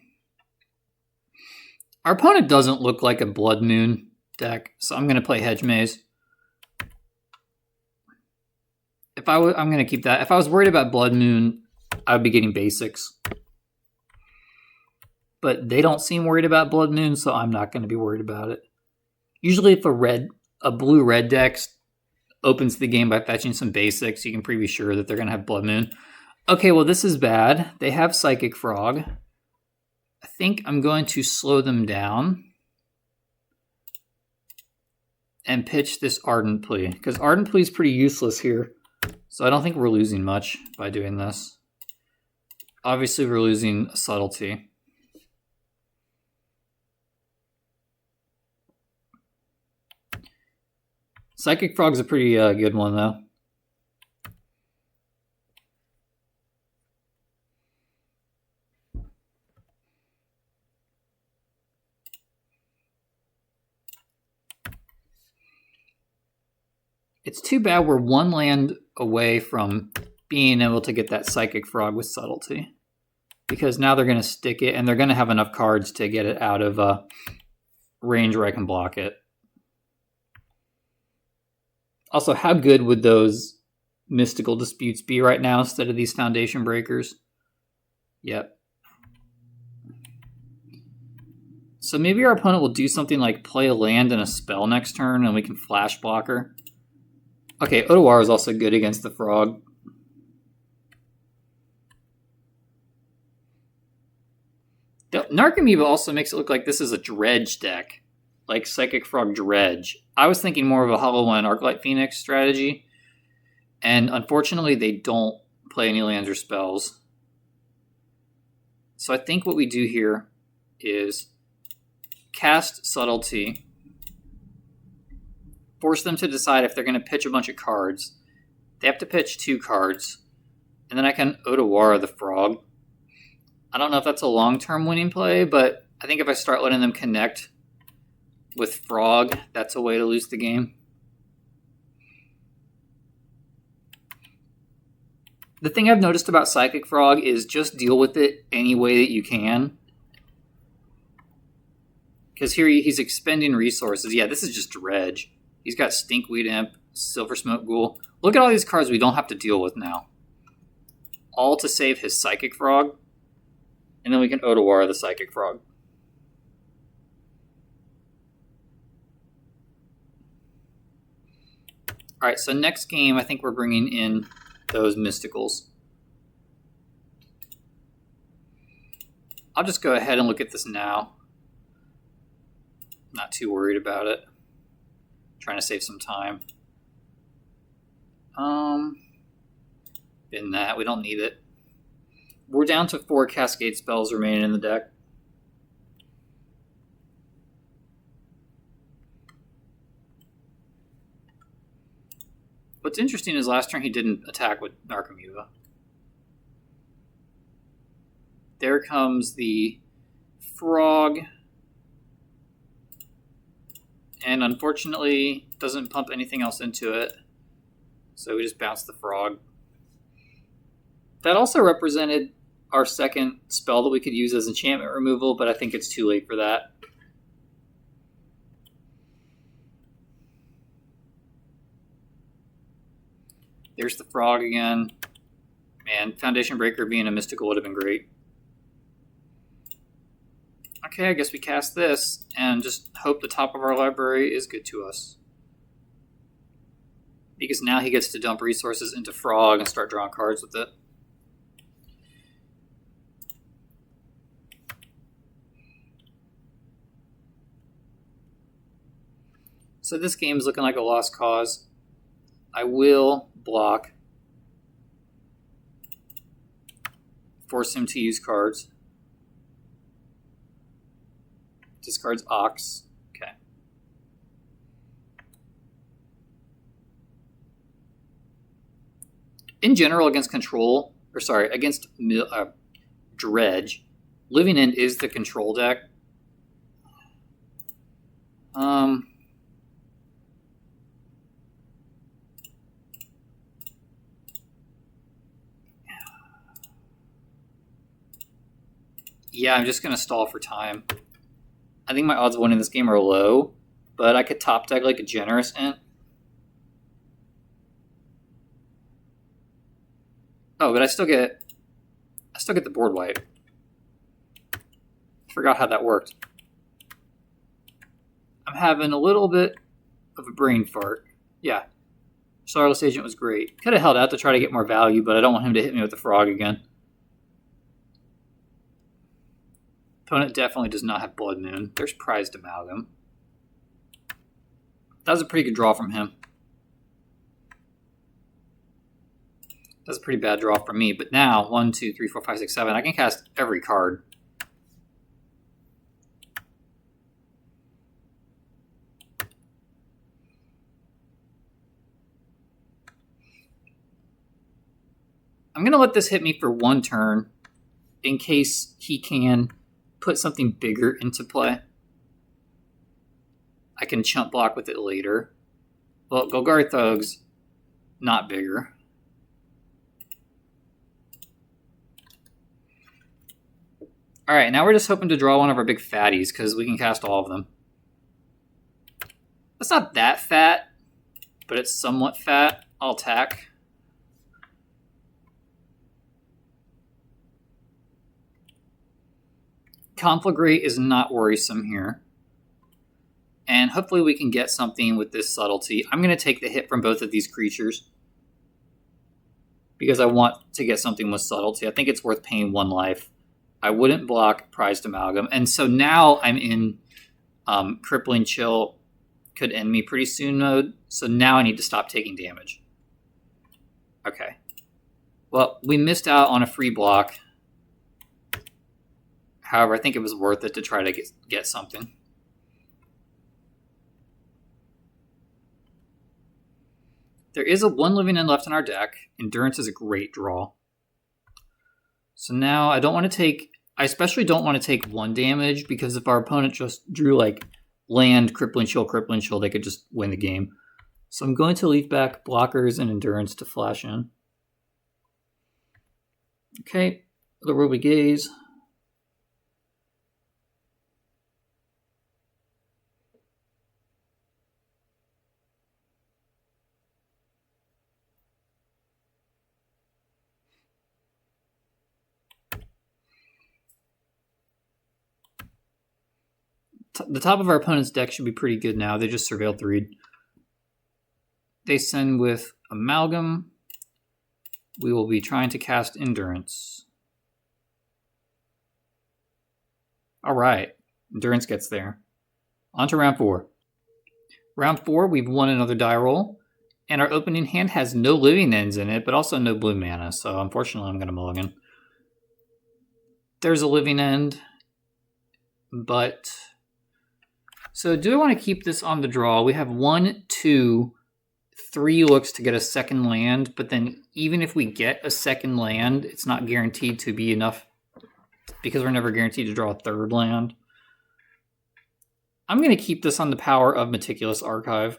Our opponent doesn't look like a Blood Moon deck, so I'm going to play Hedge Maze. I'm going to keep that. If I was worried about Blood Moon, I would be getting basics. But they don't seem worried about Blood Moon, so I'm not going to be worried about it. Usually if a blue-red deck opens the game by fetching some basics, you can pretty be sure that they're going to have Blood Moon. Okay, well, this is bad. They have Psychic Frog. I think I'm going to slow them down and pitch this Ardent Plea, because Ardent Plea is pretty useless here. So I don't think we're losing much by doing this. Obviously, we're losing Subtlety. Psychic Frog's a pretty good one, though. It's too bad we're one land away from being able to get that Psychic Frog with Subtlety. Because now they're going to stick it, and they're going to have enough cards to get it out of range where I can block it. Also, how good would those Mystical Disputes be right now instead of these Foundation Breakers? Yep. So maybe our opponent will do something like play a land and a spell next turn, and we can Flash Blocker. Okay, Otawara is also good against the Frog. Narcomoeba also makes it look like this is a Dredge deck, like Psychic Frog Dredge. I was thinking more of a Hollow One Arclight Phoenix strategy, and unfortunately they don't play any lands or spells. So I think what we do here is cast Subtlety, force them to decide if they're going to pitch a bunch of cards. They have to pitch 2 cards, and then I can Otawara the Frog. I don't know if that's a long-term winning play, but I think if I start letting them connect with Frog, that's a way to lose the game. The thing I've noticed about Psychic Frog is just deal with it any way that you can. Because here he's expending resources. Yeah, this is just Dredge. He's got Stinkweed Imp, Silver Smoke Ghoul. Look at all these cards we don't have to deal with now. All to save his Psychic Frog. And then we can Otawara the Psychic Frog. Alright, so next game I think we're bringing in those Mysticals. I'll just go ahead and look at this now. Not too worried about it. Trying to save some time. Bin that, we don't need it. We're down to 4 Cascade spells remaining in the deck. What's interesting is last turn he didn't attack with Narcomoeba. There comes the Frog. And unfortunately, doesn't pump anything else into it. So we just bounce the Frog. That also represented our second spell that we could use as enchantment removal, but I think it's too late for that. There's the Frog again. Man, Foundation Breaker being a mystical would have been great. Okay, I guess we cast this and just hope the top of our library is good to us. Because now he gets to dump resources into Frog and start drawing cards with it. So this game is looking like a lost cause. I will block. Force him to use cards. Discards Ox. Okay. In general, against control, against Dredge, Living End is the control deck. Yeah, I'm just going to stall for time. I think my odds of winning this game are low, but I could top deck like a Generous Int. Oh, but I still get the board wipe. Forgot how that worked. I'm having a little bit of a brain fart. Yeah. Starless Agent was great. Could have held out to try to get more value, but I don't want him to hit me with the Frog again. Opponent definitely does not have Blood Moon. There's Prized Amalgam. That was a pretty good draw from him. That's a pretty bad draw from me. But now, 1, 2, 3, 4, 5, 6, 7. I can cast every card. I'm going to let this hit me for one turn in case he can put something bigger into play. I can chump block with it later. Well, Golgari Thug's not bigger. Alright, now we're just hoping to draw one of our big fatties because we can cast all of them. It's not that fat, but it's somewhat fat. I'll attack. Conflagrate is not worrisome here. And hopefully we can get something with this subtlety. I'm going to take the hit from both of these creatures because I want to get something with subtlety. I think it's worth paying 1 life. I wouldn't block Prized Amalgam. And so now I'm in Crippling Chill could end me pretty soon mode. So now I need to stop taking damage. Okay. Well, we missed out on a free block. However, I think it was worth it to try to get something. There is a 1 living end left in our deck. Endurance is a great draw. So now I don't want to take... I especially don't want to take 1 damage because if our opponent just drew like land, Crippling Chill, they could just win the game. So I'm going to leave back blockers and endurance to flash in. Okay, the Ruby Gaze. The top of our opponent's deck should be pretty good now. They just surveilled 3. They send with Amalgam. We will be trying to cast Endurance. Alright, Endurance gets there. On to round 4. Round 4, we've won another die roll. And our opening hand has no living ends in it, but also no blue mana. So unfortunately I'm going to mulligan. There's a living end. But... So do I want to keep this on the draw? We have 1, 2, 3 looks to get a second land, but then even if we get a second land, it's not guaranteed to be enough because we're never guaranteed to draw a 3rd land. I'm going to keep this on the power of Meticulous Archive.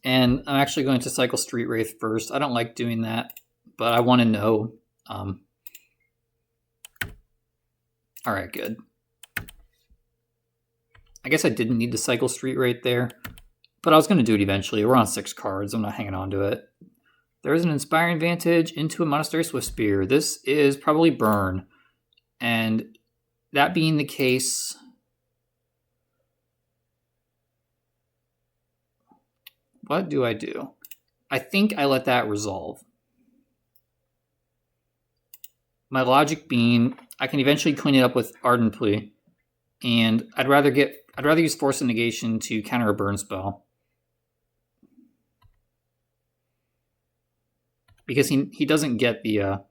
And I'm actually going to cycle Street Wraith first. I don't like doing that, but I want to know. Alright, good. I guess I didn't need to cycle Street Wraith there, but I was going to do it eventually. We're on 6 cards. I'm not hanging on to it. There is an Inspiring Vantage into a Monastery Swiftspear. This is probably burn. And that being the case... What do? I think I let that resolve. My logic being, I can eventually clean it up with Ardent Plea, and I'd rather use Force of Negation to counter a burn spell. Because he doesn't get the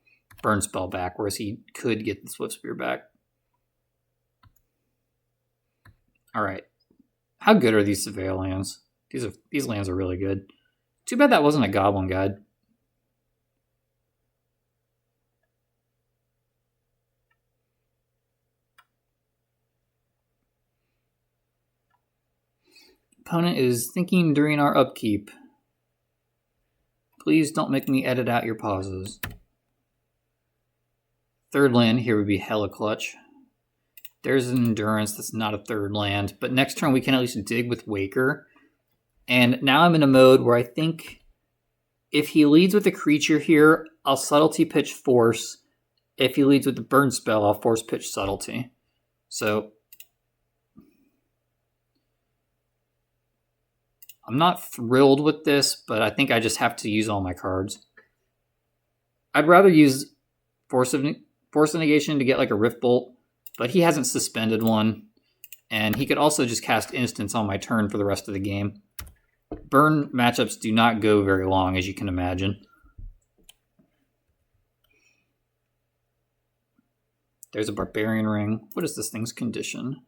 burn spell back, whereas he could get the Swiftspear back. Alright. How good are these Surveil lands? These lands are really good. Too bad that wasn't a Goblin Guide. Opponent is thinking during our upkeep. Please don't make me edit out your pauses. 3rd land here would be hella clutch. There's an Endurance that's not a 3rd land, but next turn we can at least dig with Waker. And now I'm in a mode where I think if he leads with a creature here, I'll Subtlety Pitch Force. If he leads with the Burn spell, I'll Force Pitch Subtlety. So I'm not thrilled with this, but I think I just have to use all my cards. I'd rather use Force of Negation to get like a Rift Bolt, but he hasn't suspended one. And he could also just cast Instants on my turn for the rest of the game. Burn matchups do not go very long, as you can imagine. There's a Barbarian Ring. What is this thing's condition?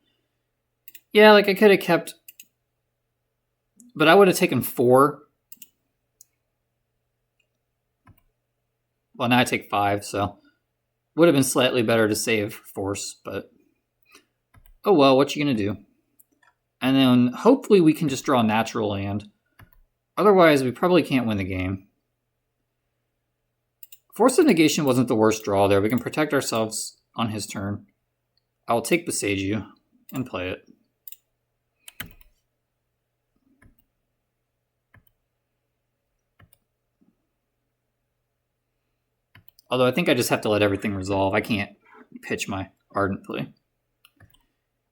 Yeah, like I could have kept... But I would have taken 4. Well, now I take 5, so... Would have been slightly better to save force, but... Oh well, what you gonna do? And then hopefully we can just draw a natural land. Otherwise, we probably can't win the game. Force of Negation wasn't the worst draw there. We can protect ourselves on his turn. I will take Besage You and play it. Although I think I just have to let everything resolve. I can't pitch my Ardent play.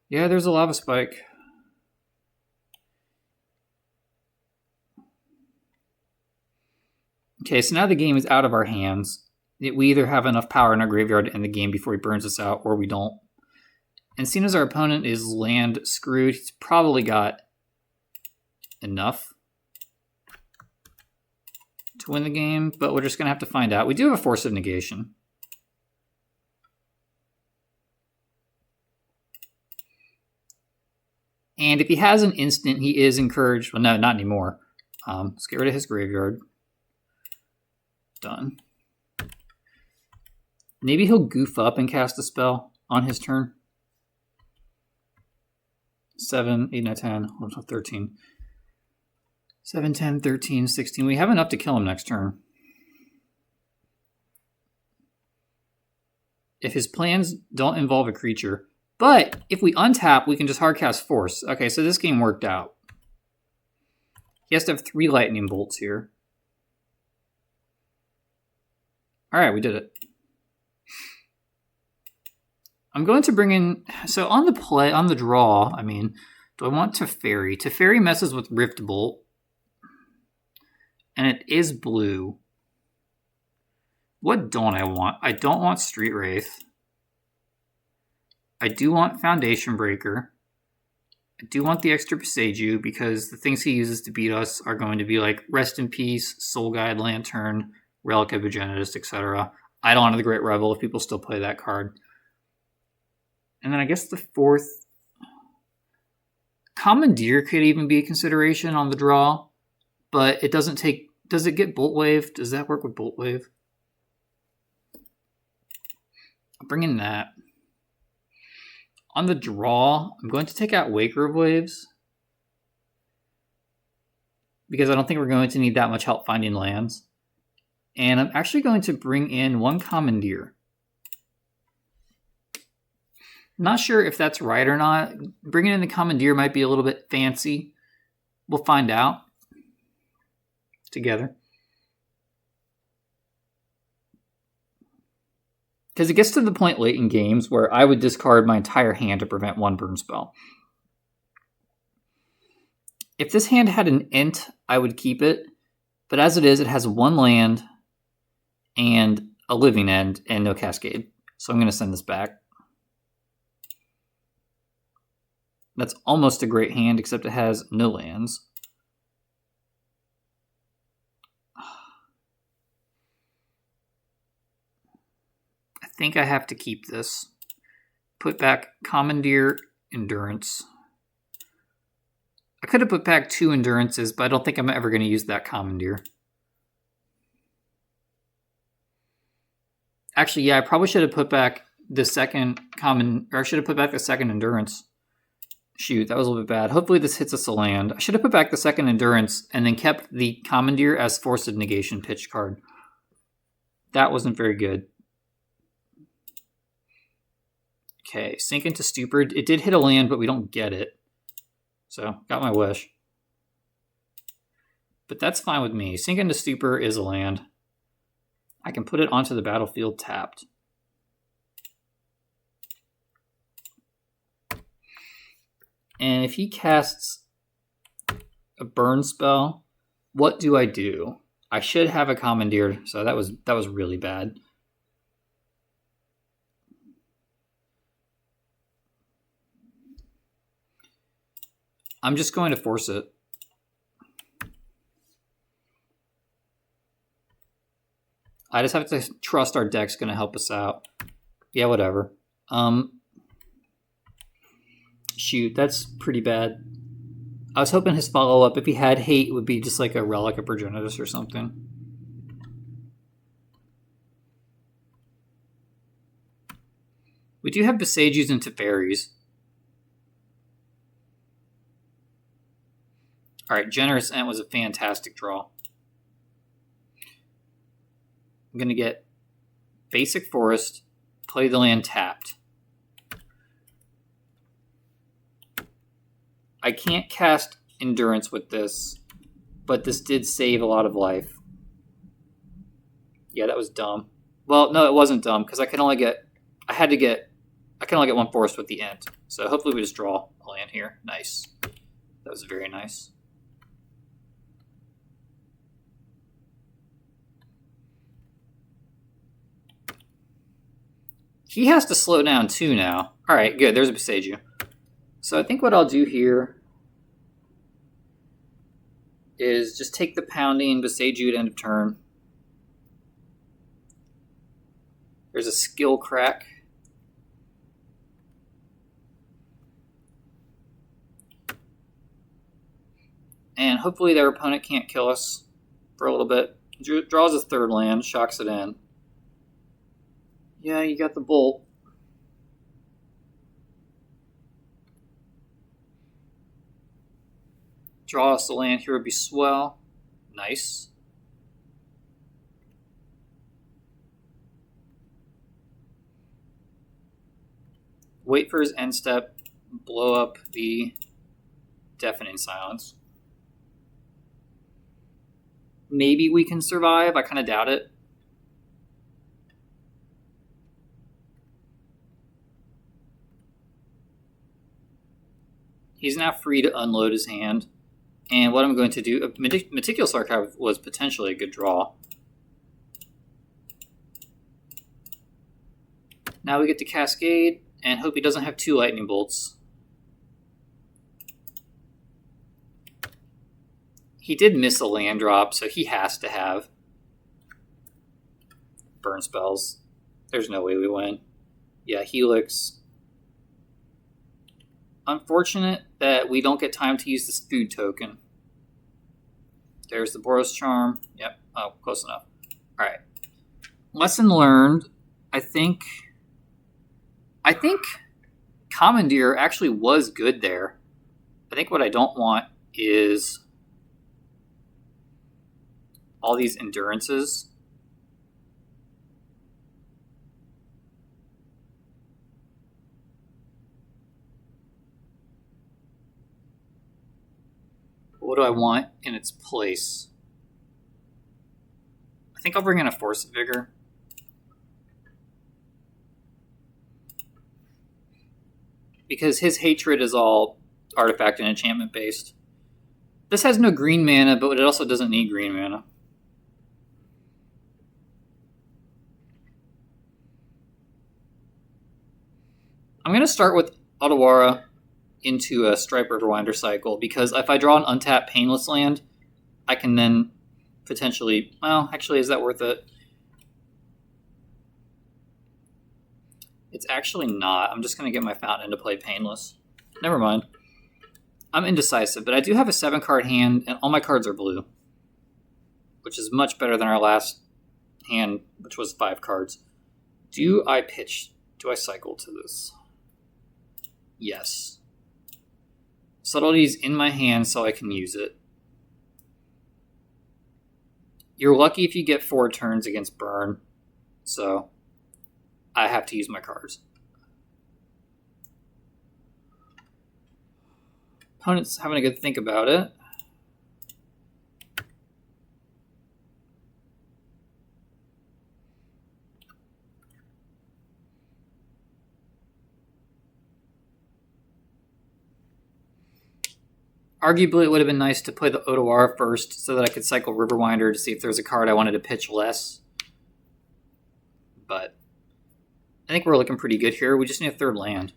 Yeah, there's a Lava Spike. Okay, so now the game is out of our hands. We either have enough power in our graveyard to end the game before he burns us out, or we don't. And seeing as our opponent is land screwed, he's probably got enough to win the game, but we're just going to have to find out. We do have a Force of Negation. And if he has an instant, he is encouraged. Well, no, not anymore. Let's get rid of his graveyard. Done. Maybe he'll goof up and cast a spell on his turn. 7, 8, 9, 10, 11, 13. 7, 10, 13, 16. We have enough to kill him next turn. If his plans don't involve a creature. But if we untap, we can just hardcast Force. Okay, so this game worked out. He has to have 3 lightning bolts here. Alright, we did it. I'm going to bring in... So on the draw, I mean, do I want Teferi? Teferi messes with Rift Bolt. And it is blue. What don't I want? I don't want Street Wraith. I do want Foundation Breaker. I do want the extra Beseiju because the things he uses to beat us are going to be like Rest in Peace, Soul Guide, Lantern, Relic of Agenidus, etc. Eidolon of the Great Revel if people still play that card. And then I guess the 4th... Commandeer could even be a consideration on the draw, but it doesn't take... Does it get Bolt Wave? Does that work with Bolt Wave? I'll bring in that. On the draw, I'm going to take out Waker of Waves because I don't think we're going to need that much help finding lands. And I'm actually going to bring in 1 Commandeer. Not sure if that's right or not. Bringing in the Commandeer might be a little bit fancy. We'll find out together. Because it gets to the point late in games where I would discard my entire hand to prevent 1 burn spell. If this hand had an Ent, I would keep it. But as it is, it has 1 land and a Living End and no Cascade. So I'm going to send this back. That's almost a great hand, except it has no lands. I think I have to keep this. Put back Commandeer, Endurance. I could have put back 2 Endurances, but I don't think I'm ever going to use that Commandeer. Actually, yeah, I probably should have put back the second I should have put back the second Endurance. Shoot, that was a little bit bad. Hopefully this hits us a land. I should have put back the second Endurance and then kept the Commandeer as Force of Negation pitch card. That wasn't very good. Okay, Sink into Stupor. It did hit a land, but we don't get it. So, got my wish. But that's fine with me. Sink into Stupor is a land. I can put it onto the battlefield tapped. And if he casts a burn spell, what do I do? I should have a Commandeer, so that was really bad. I'm just going to force it. I just have to trust our deck's going to help us out. Yeah, whatever. Shoot, that's pretty bad. I was hoping his follow-up, if he had hate, would be just like a Relic of Progenitus or something. We do have Besagis and Teferis. Alright, Generous Ent was a fantastic draw. I'm going to get Basic Forest, play the land tapped. I can't cast Endurance with this, but this did save a lot of life. Yeah, that was dumb. Well, no, it wasn't dumb, because I can only get one forest with the Ent. So hopefully we just draw a land here. Nice. That was very nice. He has to slow down too now. Alright, good. There's a Besage. So I think what I'll do here is just take the pounding, Besage at end of turn. There's a skill crack. And hopefully their opponent can't kill us for a little bit. Draws a third land, shocks it in. Yeah, you got the bolt. Draw us the land here would be swell. Nice. Wait for his end step. Blow up the Deafening Silence. Maybe we can survive. I kind of doubt it. He's now free to unload his hand. And what I'm going to do, Meticulous Archive was potentially a good draw. Now we get to Cascade and hope he doesn't have 2 Lightning Bolts. He did miss a land drop, so he has to have burn spells. There's no way we win. Yeah, Helix. Unfortunate that we don't get time to use this food token. There's the Boros Charm. Yep. Oh, close enough. Alright. Lesson learned. I think Commandeer actually was good there. I think what I don't want is all these endurances. What do I want in its place? I think I'll bring in a Force of Vigor. Because his hatred is all artifact and enchantment based. This has no green mana, but it also doesn't need green mana. I'm going to start with Otawara into a Stripe Riverwinder cycle, because if I draw an untapped Painless land, I can then potentially... Well, actually, is that worth it? It's actually not. I'm just going to get my Fountain into play Painless. Never mind. I'm indecisive, but I do have a 7-card hand, and all my cards are blue, which is much better than our last hand, which was 5 cards. Do I pitch? Do I cycle to this? Yes. Subtlety's in my hand so I can use it. You're lucky if you get 4 turns against Burn, so I have to use my cards. Opponent's having a good think about it. Arguably, it would have been nice to play the Otawara first so that I could cycle Riverwinder to see if there's a card I wanted to pitch less. But I think we're looking pretty good here. We just need a 3rd land.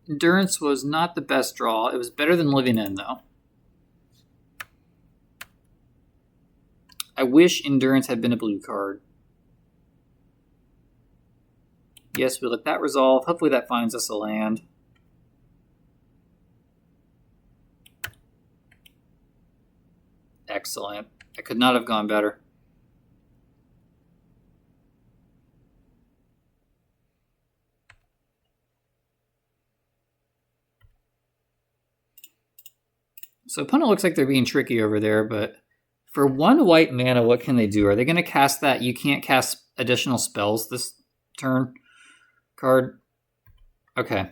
Endurance was not the best draw. It was better than Living End, though. I wish Endurance had been a blue card. Yes, we let that resolve. Hopefully that finds us a land. Excellent. It could not have gone better. So opponent looks like they're being tricky over there, but for 1 white mana, what can they do? Are they going to cast that you can't cast additional spells this turn card? Okay.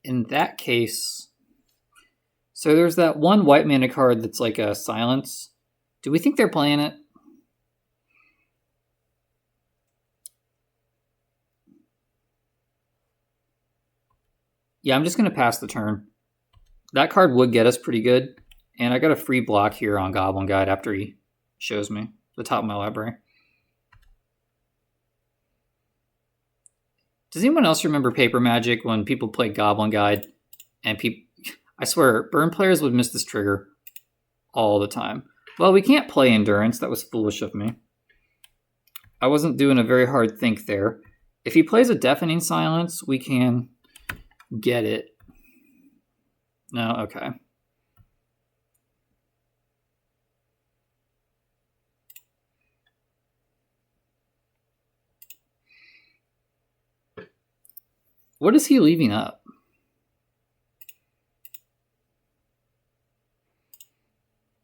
In that case, so there's that 1 white mana card that's like a silence. Do we think they're playing it? Yeah, I'm just going to pass the turn. That card would get us pretty good. And I got a free block here on Goblin Guide after he shows me the top of my library. Does anyone else remember Paper Magic when people played Goblin Guide? And I swear, burn players would miss this trigger all the time. Well, we can't play Endurance. That was foolish of me. I wasn't doing a very hard think there. If he plays a Deafening Silence, we can get it. No, okay. What is he leaving up?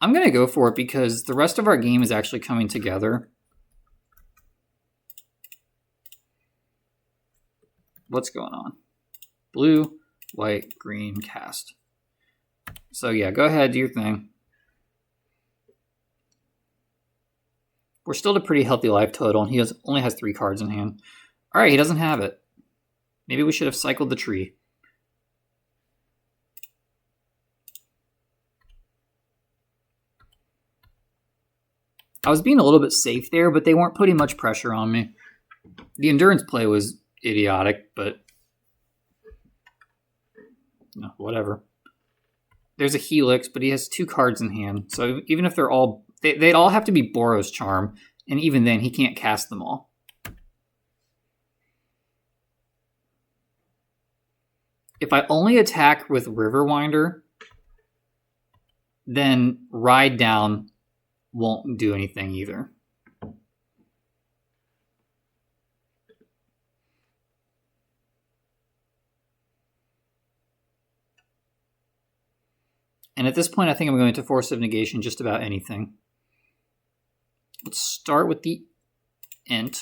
I'm going to go for it because the rest of our game is actually coming together. What's going on? Blue, white, green, cast. So yeah, go ahead, do your thing. We're still at a pretty healthy life total, and he only has 3 cards in hand. All right, he doesn't have it. Maybe we should have cycled the tree. I was being a little bit safe there, but they weren't putting much pressure on me. The Endurance play was idiotic, but no, whatever. There's a Helix, but he has 2 cards in hand. So even if they're all... They'd all have to be Boros Charm, and even then, he can't cast them all. If I only attack with Riverwinder, then Ride Down won't do anything either. And at this point, I think I'm going to Force of Negation just about anything. Let's start with the Int.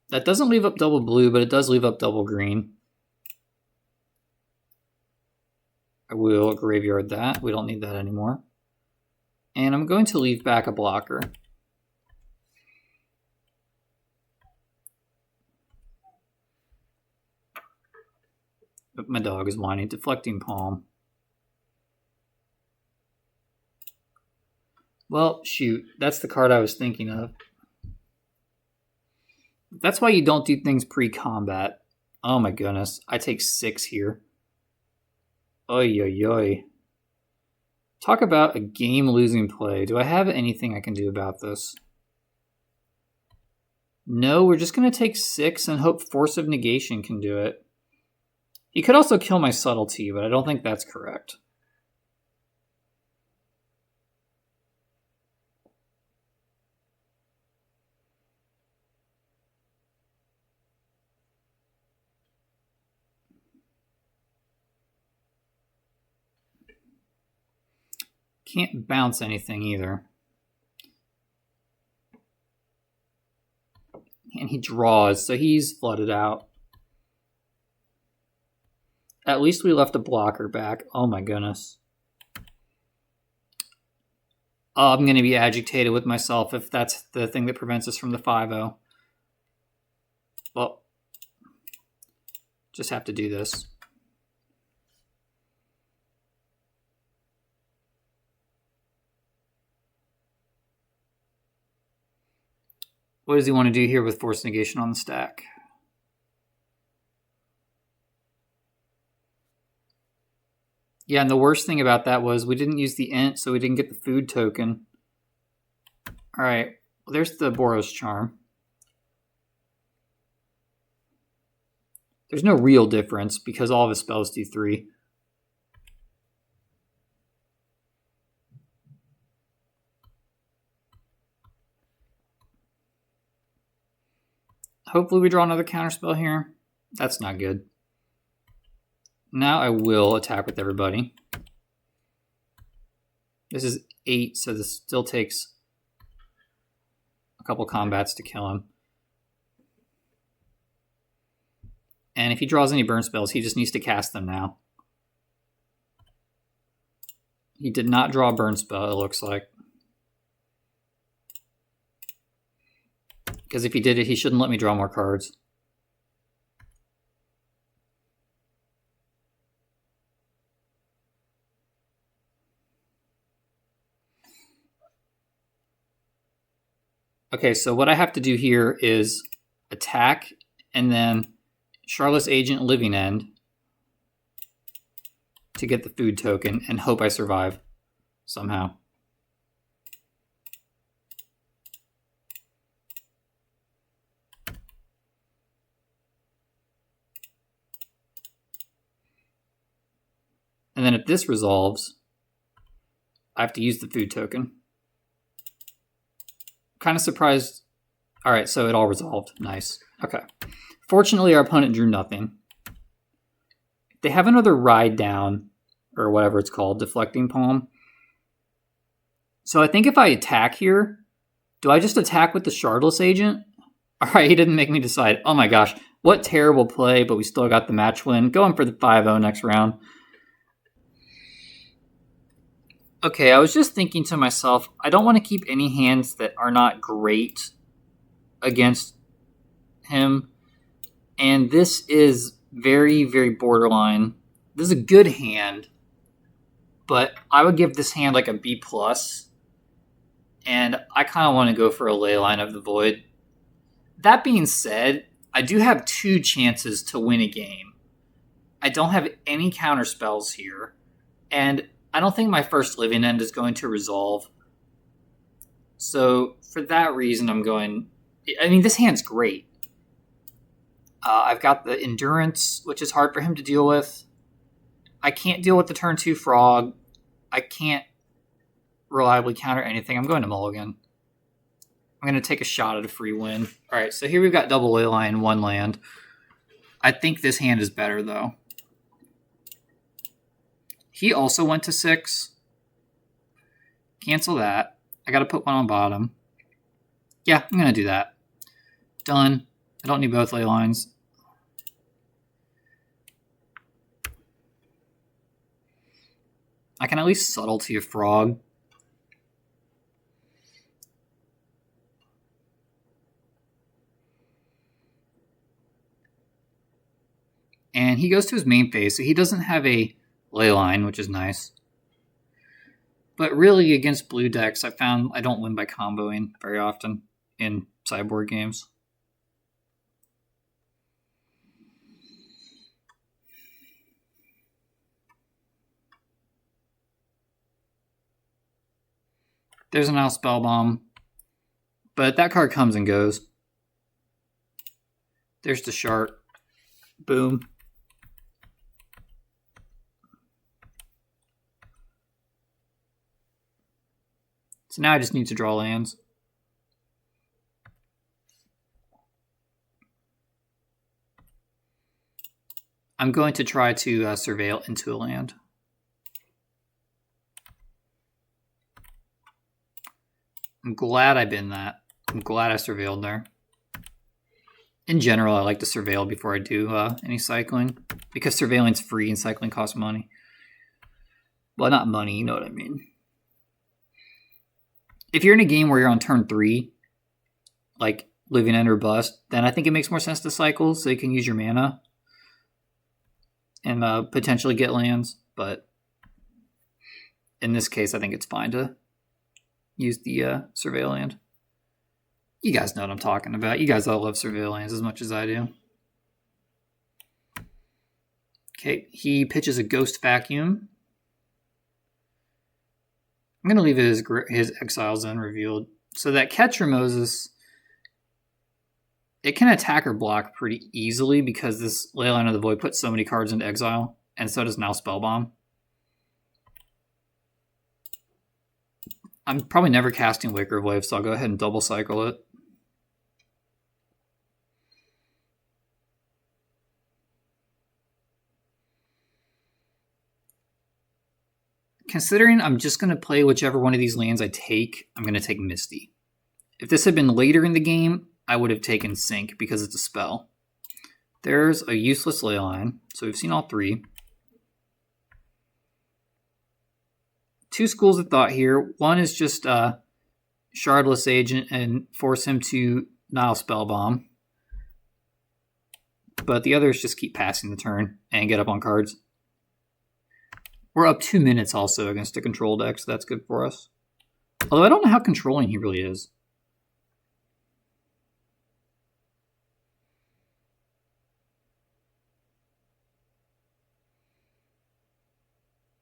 That doesn't leave up double blue, but it does leave up double green. I will graveyard that. We don't need that anymore. And I'm going to leave back a blocker. But my dog is whining. Deflecting Palm. Well, shoot. That's the card I was thinking of. That's why you don't do things pre-combat. Oh my goodness. I take 6 here. Oy, oy, oy. Talk about a game-losing play. Do I have anything I can do about this? No, we're just going to take 6 and hope Force of Negation can do it. He could also kill my Subtlety, but I don't think that's correct. Can't bounce anything either. And he draws, so he's flooded out. At least we left a blocker back. Oh my goodness. Oh, I'm going to be agitated with myself if that's the thing that prevents us from the 5-0. Well, just have to do this. What does he want to do here with Force Negation on the stack? Yeah, and the worst thing about that was we didn't use the int, so we didn't get the food token. All right, well, there's the Boros Charm. There's no real difference because all of his spells do 3. Hopefully we draw another counterspell here. That's not good. Now I will attack with everybody. This is 8, so this still takes a couple combats to kill him. And if he draws any burn spells, he just needs to cast them now. He did not draw a burn spell, it looks like. Because if he did it, he shouldn't let me draw more cards. Okay, so what I have to do here is attack and then Charlotte's Agent Living End to get the food token and hope I survive somehow. And then if this resolves, I have to use the food token. Kind of surprised. All right, so it all resolved. Nice. Okay. Fortunately, our opponent drew nothing. They have another Ride Down, or whatever it's called, Deflecting Palm. So I think if I attack here, do I just attack with the Shardless Agent? All right, he didn't make me decide. Oh my gosh, what terrible play, but we still got the match win. Going for the 5-0 next round. Okay, I was just thinking to myself, I don't want to keep any hands that are not great against him. And this is very, very borderline. This is a good hand, but I would give this hand like a B+. And I kind of want to go for a Leyline of the Void. That being said, I do have 2 chances to win a game. I don't have any counter spells here. And I don't think my first Living End is going to resolve. So for that reason, I'm going... I mean, this hand's great. I've got the Endurance, which is hard for him to deal with. I can't deal with the turn 2 Frog. I can't reliably counter anything. I'm going to Mulligan. I'm going to take a shot at a free win. All right, so here we've got double Leyline, 1 land. I think this hand is better, though. He also went to 6. Cancel that. I got to put 1 on bottom. Yeah, I'm going to do that. Done. I don't need both Leylines. I can at least Subtlety a Frog. And he goes to his main phase, so he doesn't have a Leyline, which is nice. But really, against blue decks, I found I don't win by comboing very often in sideboard games. There's an Owl Spellbomb, but that card comes and goes. There's the Shark. Boom. So now I just need to draw lands. I'm going to try to surveil into a land. I'm glad I bin that. I'm glad I surveilled there. In general, I like to surveil before I do any cycling, because surveilling's free and cycling costs money. Well, not money, you know what I mean. If you're in a game where you're on turn 3, like Living End or Bust, then I think it makes more sense to cycle so you can use your mana and potentially get lands. But in this case, I think it's fine to use the surveil land. You guys know what I'm talking about. You guys all love surveil lands as much as I do. Okay, he pitches a Ghost Vacuum. I'm going to leave his exiles unrevealed. So that Catcher Moses, it can attack or block pretty easily because this Leyline of the Void puts so many cards into exile, and so does now Spellbomb. I'm probably never casting Waker Wave, so I'll go ahead and double cycle it. Considering I'm just going to play whichever one of these lands I take, I'm going to take Misty. If this had been later in the game, I would have taken Sync because it's a spell. There's a useless Leyline, so we've seen all three. Two schools of thought here. One is just Shardless Agent and force him to Nile Spellbomb. But the others just keep passing the turn and get up on cards. We're up 2 minutes also against a control deck, so that's good for us. Although I don't know how controlling he really is.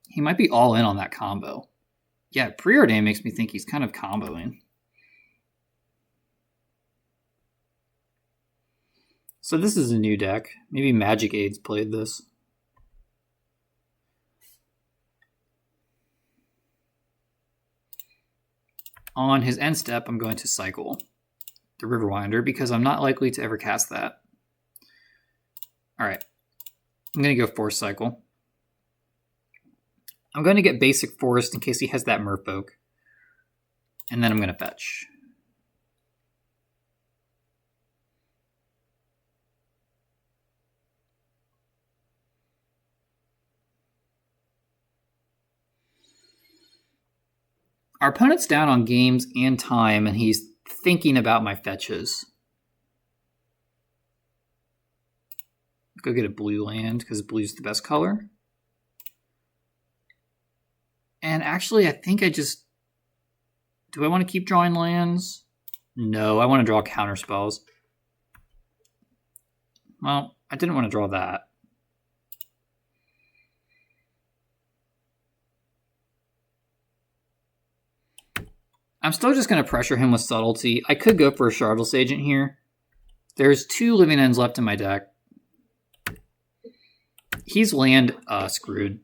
He might be all in on that combo. Yeah, Preordain makes me think he's kind of comboing. So this is a new deck. Maybe Magic Aids played this. On his end step, I'm going to cycle the Riverwinder because I'm not likely to ever cast that. All right, I'm going to go Force Cycle. I'm going to get Basic Forest in case he has that Merfolk. And then I'm going to fetch. Our opponent's down on games and time, and he's thinking about my fetches. Go get a blue land, because blue's the best color. And actually, I think I just... Do I want to keep drawing lands? No, I want to draw counter spells. Well, I didn't want to draw that. I'm still just going to pressure him with Subtlety. I could go for a Shardless Agent here. There's 2 living ends left in my deck. He's land screwed.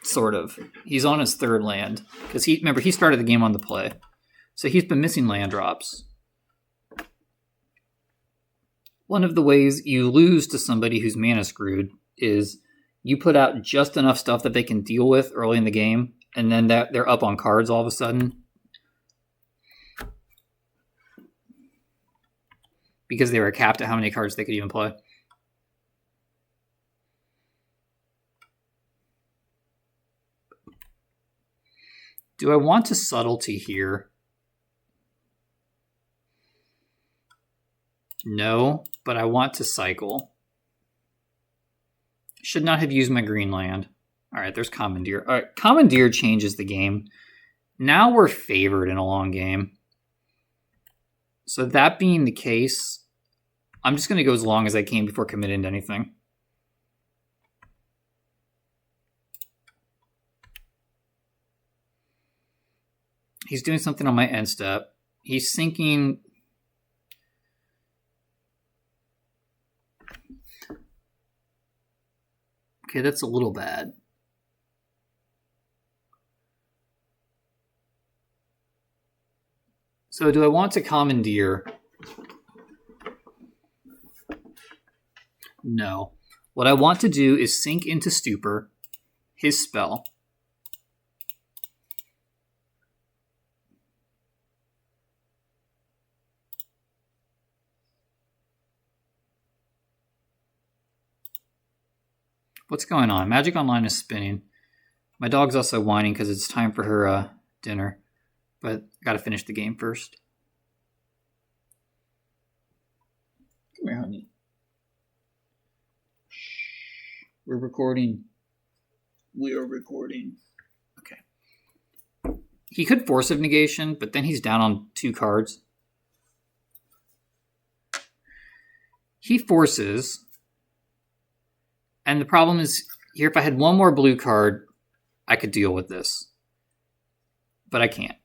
Sort of. He's on his 3rd land. Because remember, he started the game on the play. So he's been missing land drops. One of the ways you lose to somebody who's mana screwed is you put out just enough stuff that they can deal with early in the game. And then they're up on cards all of a sudden. Because they were capped at how many cards they could even play. Do I want to Subtlety here? No, but I want to cycle. Should not have used my green land. All right, there's Commandeer. All right, Commandeer changes the game. Now we're favored in a long game. So that being the case, I'm just going to go as long as I can before committing to anything. He's doing something on my end step. He's sinking... Okay, that's a little bad. So do I want to Commandeer? No. What I want to do is sink into Stupor, his spell. What's going on? Magic Online is spinning. My dog's also whining because it's time for her dinner. But I gotta finish the game first. Come here, honey. We're recording. We are recording. Okay. He could Force of Negation, but then he's down on 2 cards. He forces. And the problem is, here if I had one more blue card, I could deal with this. But I can't.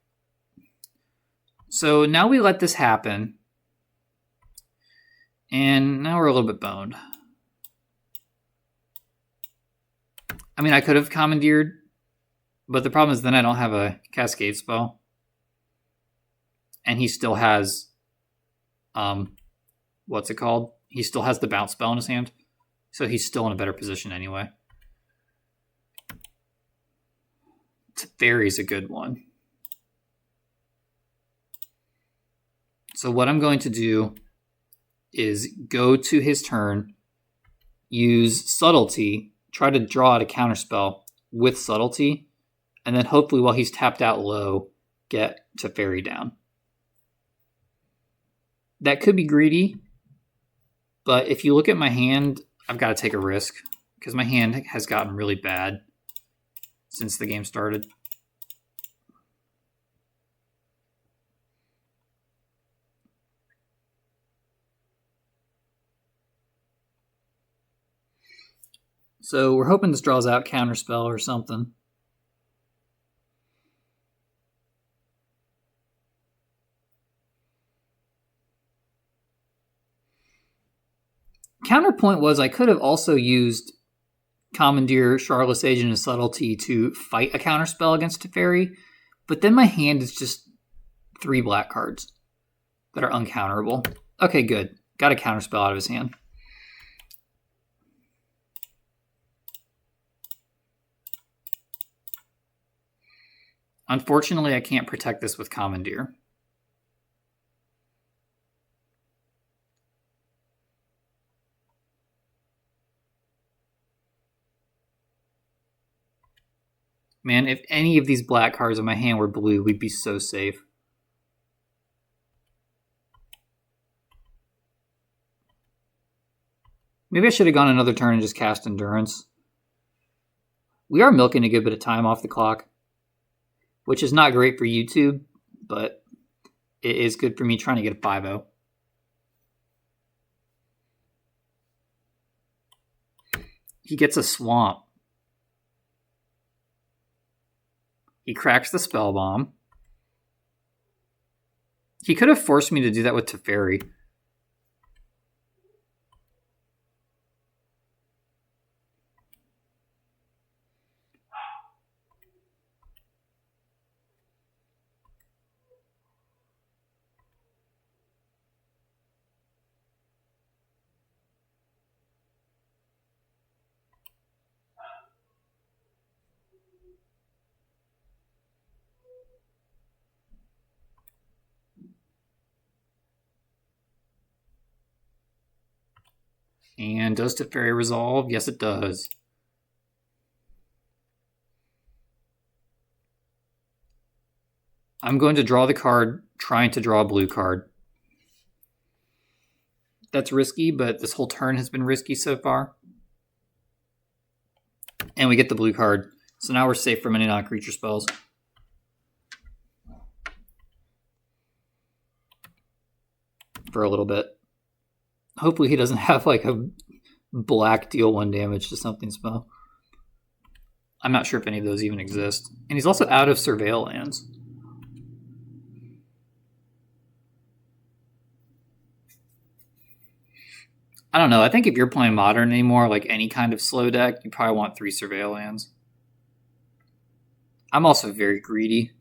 So now we let this happen. And now we're a little bit boned. I mean, I could have commandeered, but the problem is then I don't have a cascade spell. And he still has, what's it called? He still has the bounce spell in his hand. So he's still in a better position anyway. Teferi's a good one. So what I'm going to do is go to his turn, use Subtlety, try to draw out a counterspell with Subtlety, and then hopefully while he's tapped out low, get Teferi down. That could be greedy, but if you look at my hand, I've got to take a risk because my hand has gotten really bad since the game started. So we're hoping this draws out counterspell or something. Counterpoint was I could have also used Commandeer, Charlotte's Agent, and Subtlety to fight a counterspell against Teferi, but then my hand is just 3 black cards that are uncounterable. Okay, good. Got a counterspell out of his hand. Unfortunately, I can't protect this with Commandeer. Man, if any of these black cards in my hand were blue, we'd be so safe. Maybe I should have gone another turn and just cast Endurance. We are milking a good bit of time off the clock, which is not great for YouTube, but it is good for me trying to get a 5-0. He gets a Swamp. He cracks the Spell Bomb. He could have forced me to do that with Teferi. And does Teferi resolve? Yes, it does. I'm going to draw the card, trying to draw a blue card. That's risky, but this whole turn has been risky so far. And we get the blue card. So now we're safe from any non-creature spells. For a little bit. Hopefully he doesn't have like a black deal 1 damage to something spell. I'm not sure if any of those even exist. And he's also out of Surveil lands. I don't know. I think if you're playing Modern anymore, like any kind of slow deck, you probably want 3 Surveil lands. I'm also very greedy.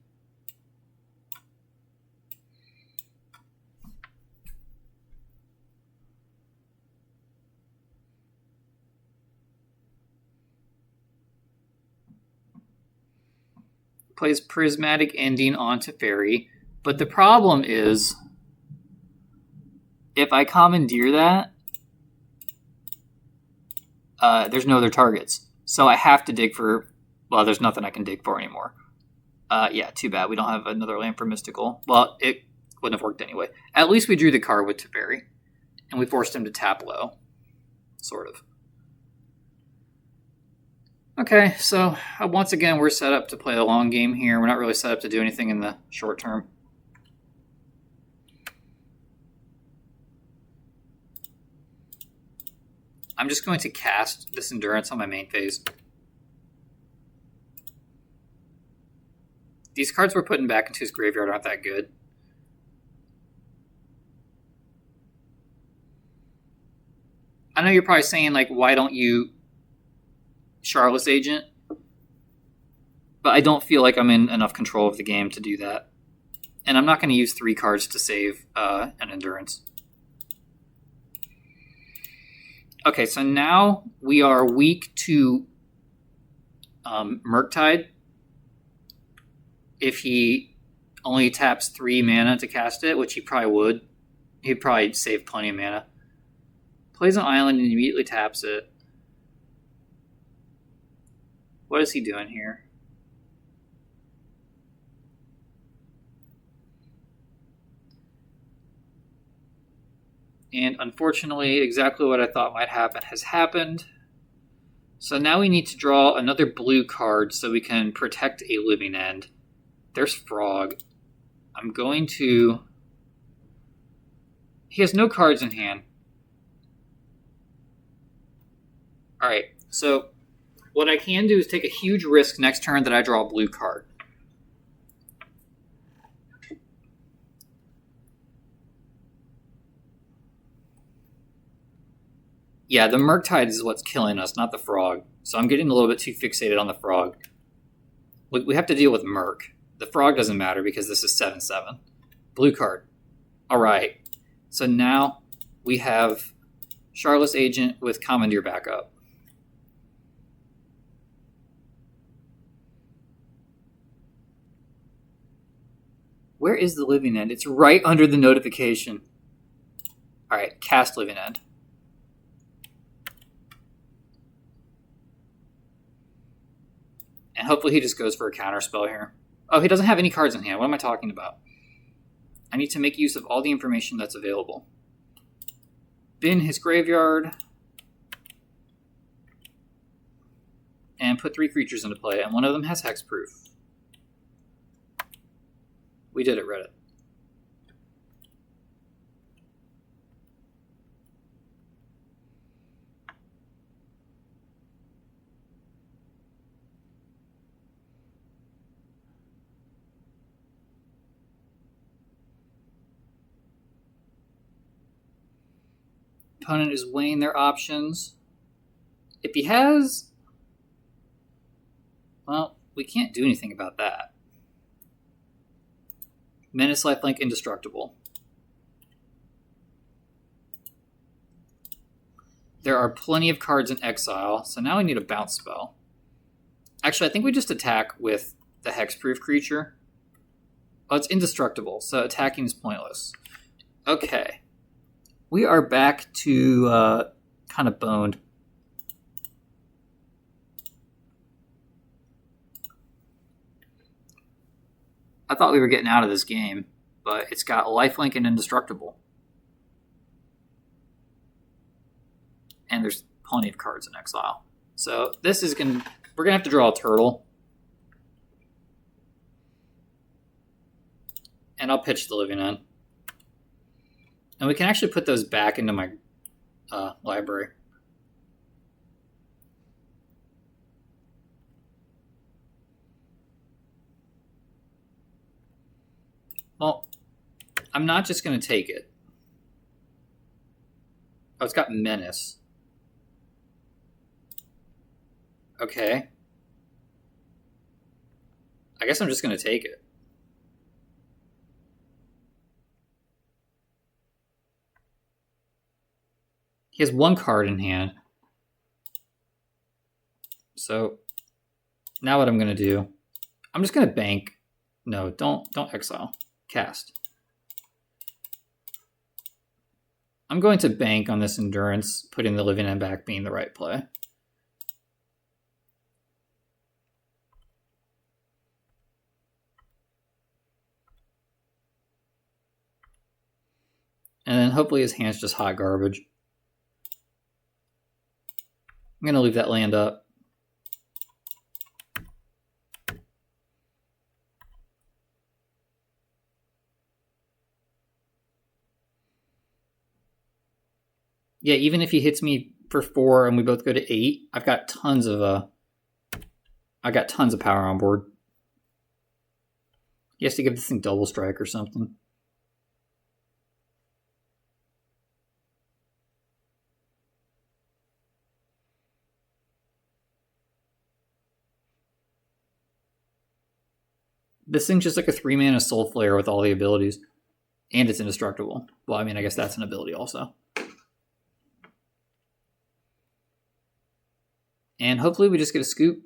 Plays Prismatic Ending on Teferi, but the problem is if I commandeer that, there's no other targets. So I have to dig for... Well, there's nothing I can dig for anymore. Yeah, too bad. We don't have another land for Mystical. Well, it wouldn't have worked anyway. At least we drew the card with Teferi. And we forced him to tap low. Sort of. Okay, so once again, we're set up to play the long game here. We're not really set up to do anything in the short term. I'm just going to cast this Endurance on my main phase. These cards we're putting back into his graveyard aren't that good. I know you're probably saying, like, why don't you Charlotte's Agent? But I don't feel like I'm in enough control of the game to do that. And I'm not going to use 3 cards to save an Endurance. Okay, so now we are weak to Murktide. If he only taps 3 mana to cast it, which he probably would, he'd probably save plenty of mana. Plays an island and immediately taps it. What is he doing here? And unfortunately, exactly what I thought might happen has happened. So now we need to draw another blue card so we can protect a living end. There's Frog. I'm going to... He has no cards in hand. Alright, so what I can do is take a huge risk next turn that I draw a blue card. Yeah, the Murktide is what's killing us, not the Frog. So I'm getting a little bit too fixated on the Frog. We have to deal with Murk. The Frog doesn't matter because this is 7/7. Blue card. Alright. So now we have Charlotte's Agent with Commandeer backup. Where is the Living End? It's right under the notification. Alright, cast Living End. And hopefully he just goes for a counter spell here. Oh, he doesn't have any cards in hand. What am I talking about? I need to make use of all the information that's available. Bin his graveyard. And put 3 creatures into play, and one of them has hexproof. We did it, Reddit. Opponent is weighing their options. If he has... Well, we can't do anything about that. Menace, lifelink, indestructible. There are plenty of cards in exile, so now we need a bounce spell. Actually, I think we just attack with the hexproof creature. Oh, it's indestructible, so attacking is pointless. Okay. We are back to kind of boned. I thought we were getting out of this game, but it's got lifelink and indestructible. And there's plenty of cards in exile. So this is we're gonna have to draw a turtle. And I'll pitch the Living End. And we can actually put those back into my library. Well, I'm not just going to take it. Oh, it's got Menace. Okay. I guess I'm just going to take it. He has 1 card in hand. So now what I'm going to do, I'm just going to bank. No, don't exile. Cast. I'm going to bank on this Endurance, putting the Living End back being the right play. And then hopefully his hand's just hot garbage. I'm going to leave that land up. Yeah, even if he hits me for 4 and we both go to 8, I've got tons of power on board. He has to give this thing double strike or something. This thing's just like a 3-mana Soul Flare with all the abilities. And it's indestructible. Well, I mean, I guess that's an ability also. And hopefully we just get a scoop.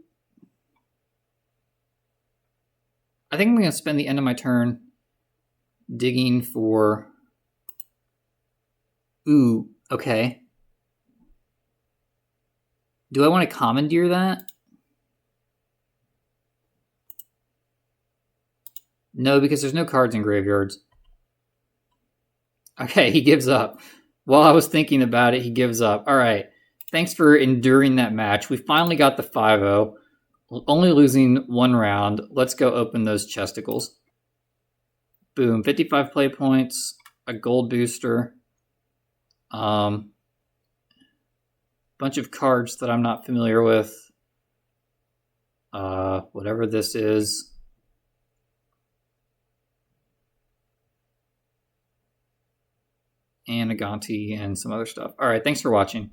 I think I'm going to spend the end of my turn digging for... Ooh, okay. Do I want to commandeer that? No, because there's no cards in graveyards. Okay, he gives up. While I was thinking about it, he gives up. All right. Thanks for enduring that match. We finally got the 5-0. Only losing one round. Let's go open those chesticles. Boom. 55 play points. A gold booster. Bunch of cards that I'm not familiar with. Whatever this is. And a Gonti and some other stuff. All right, thanks for watching.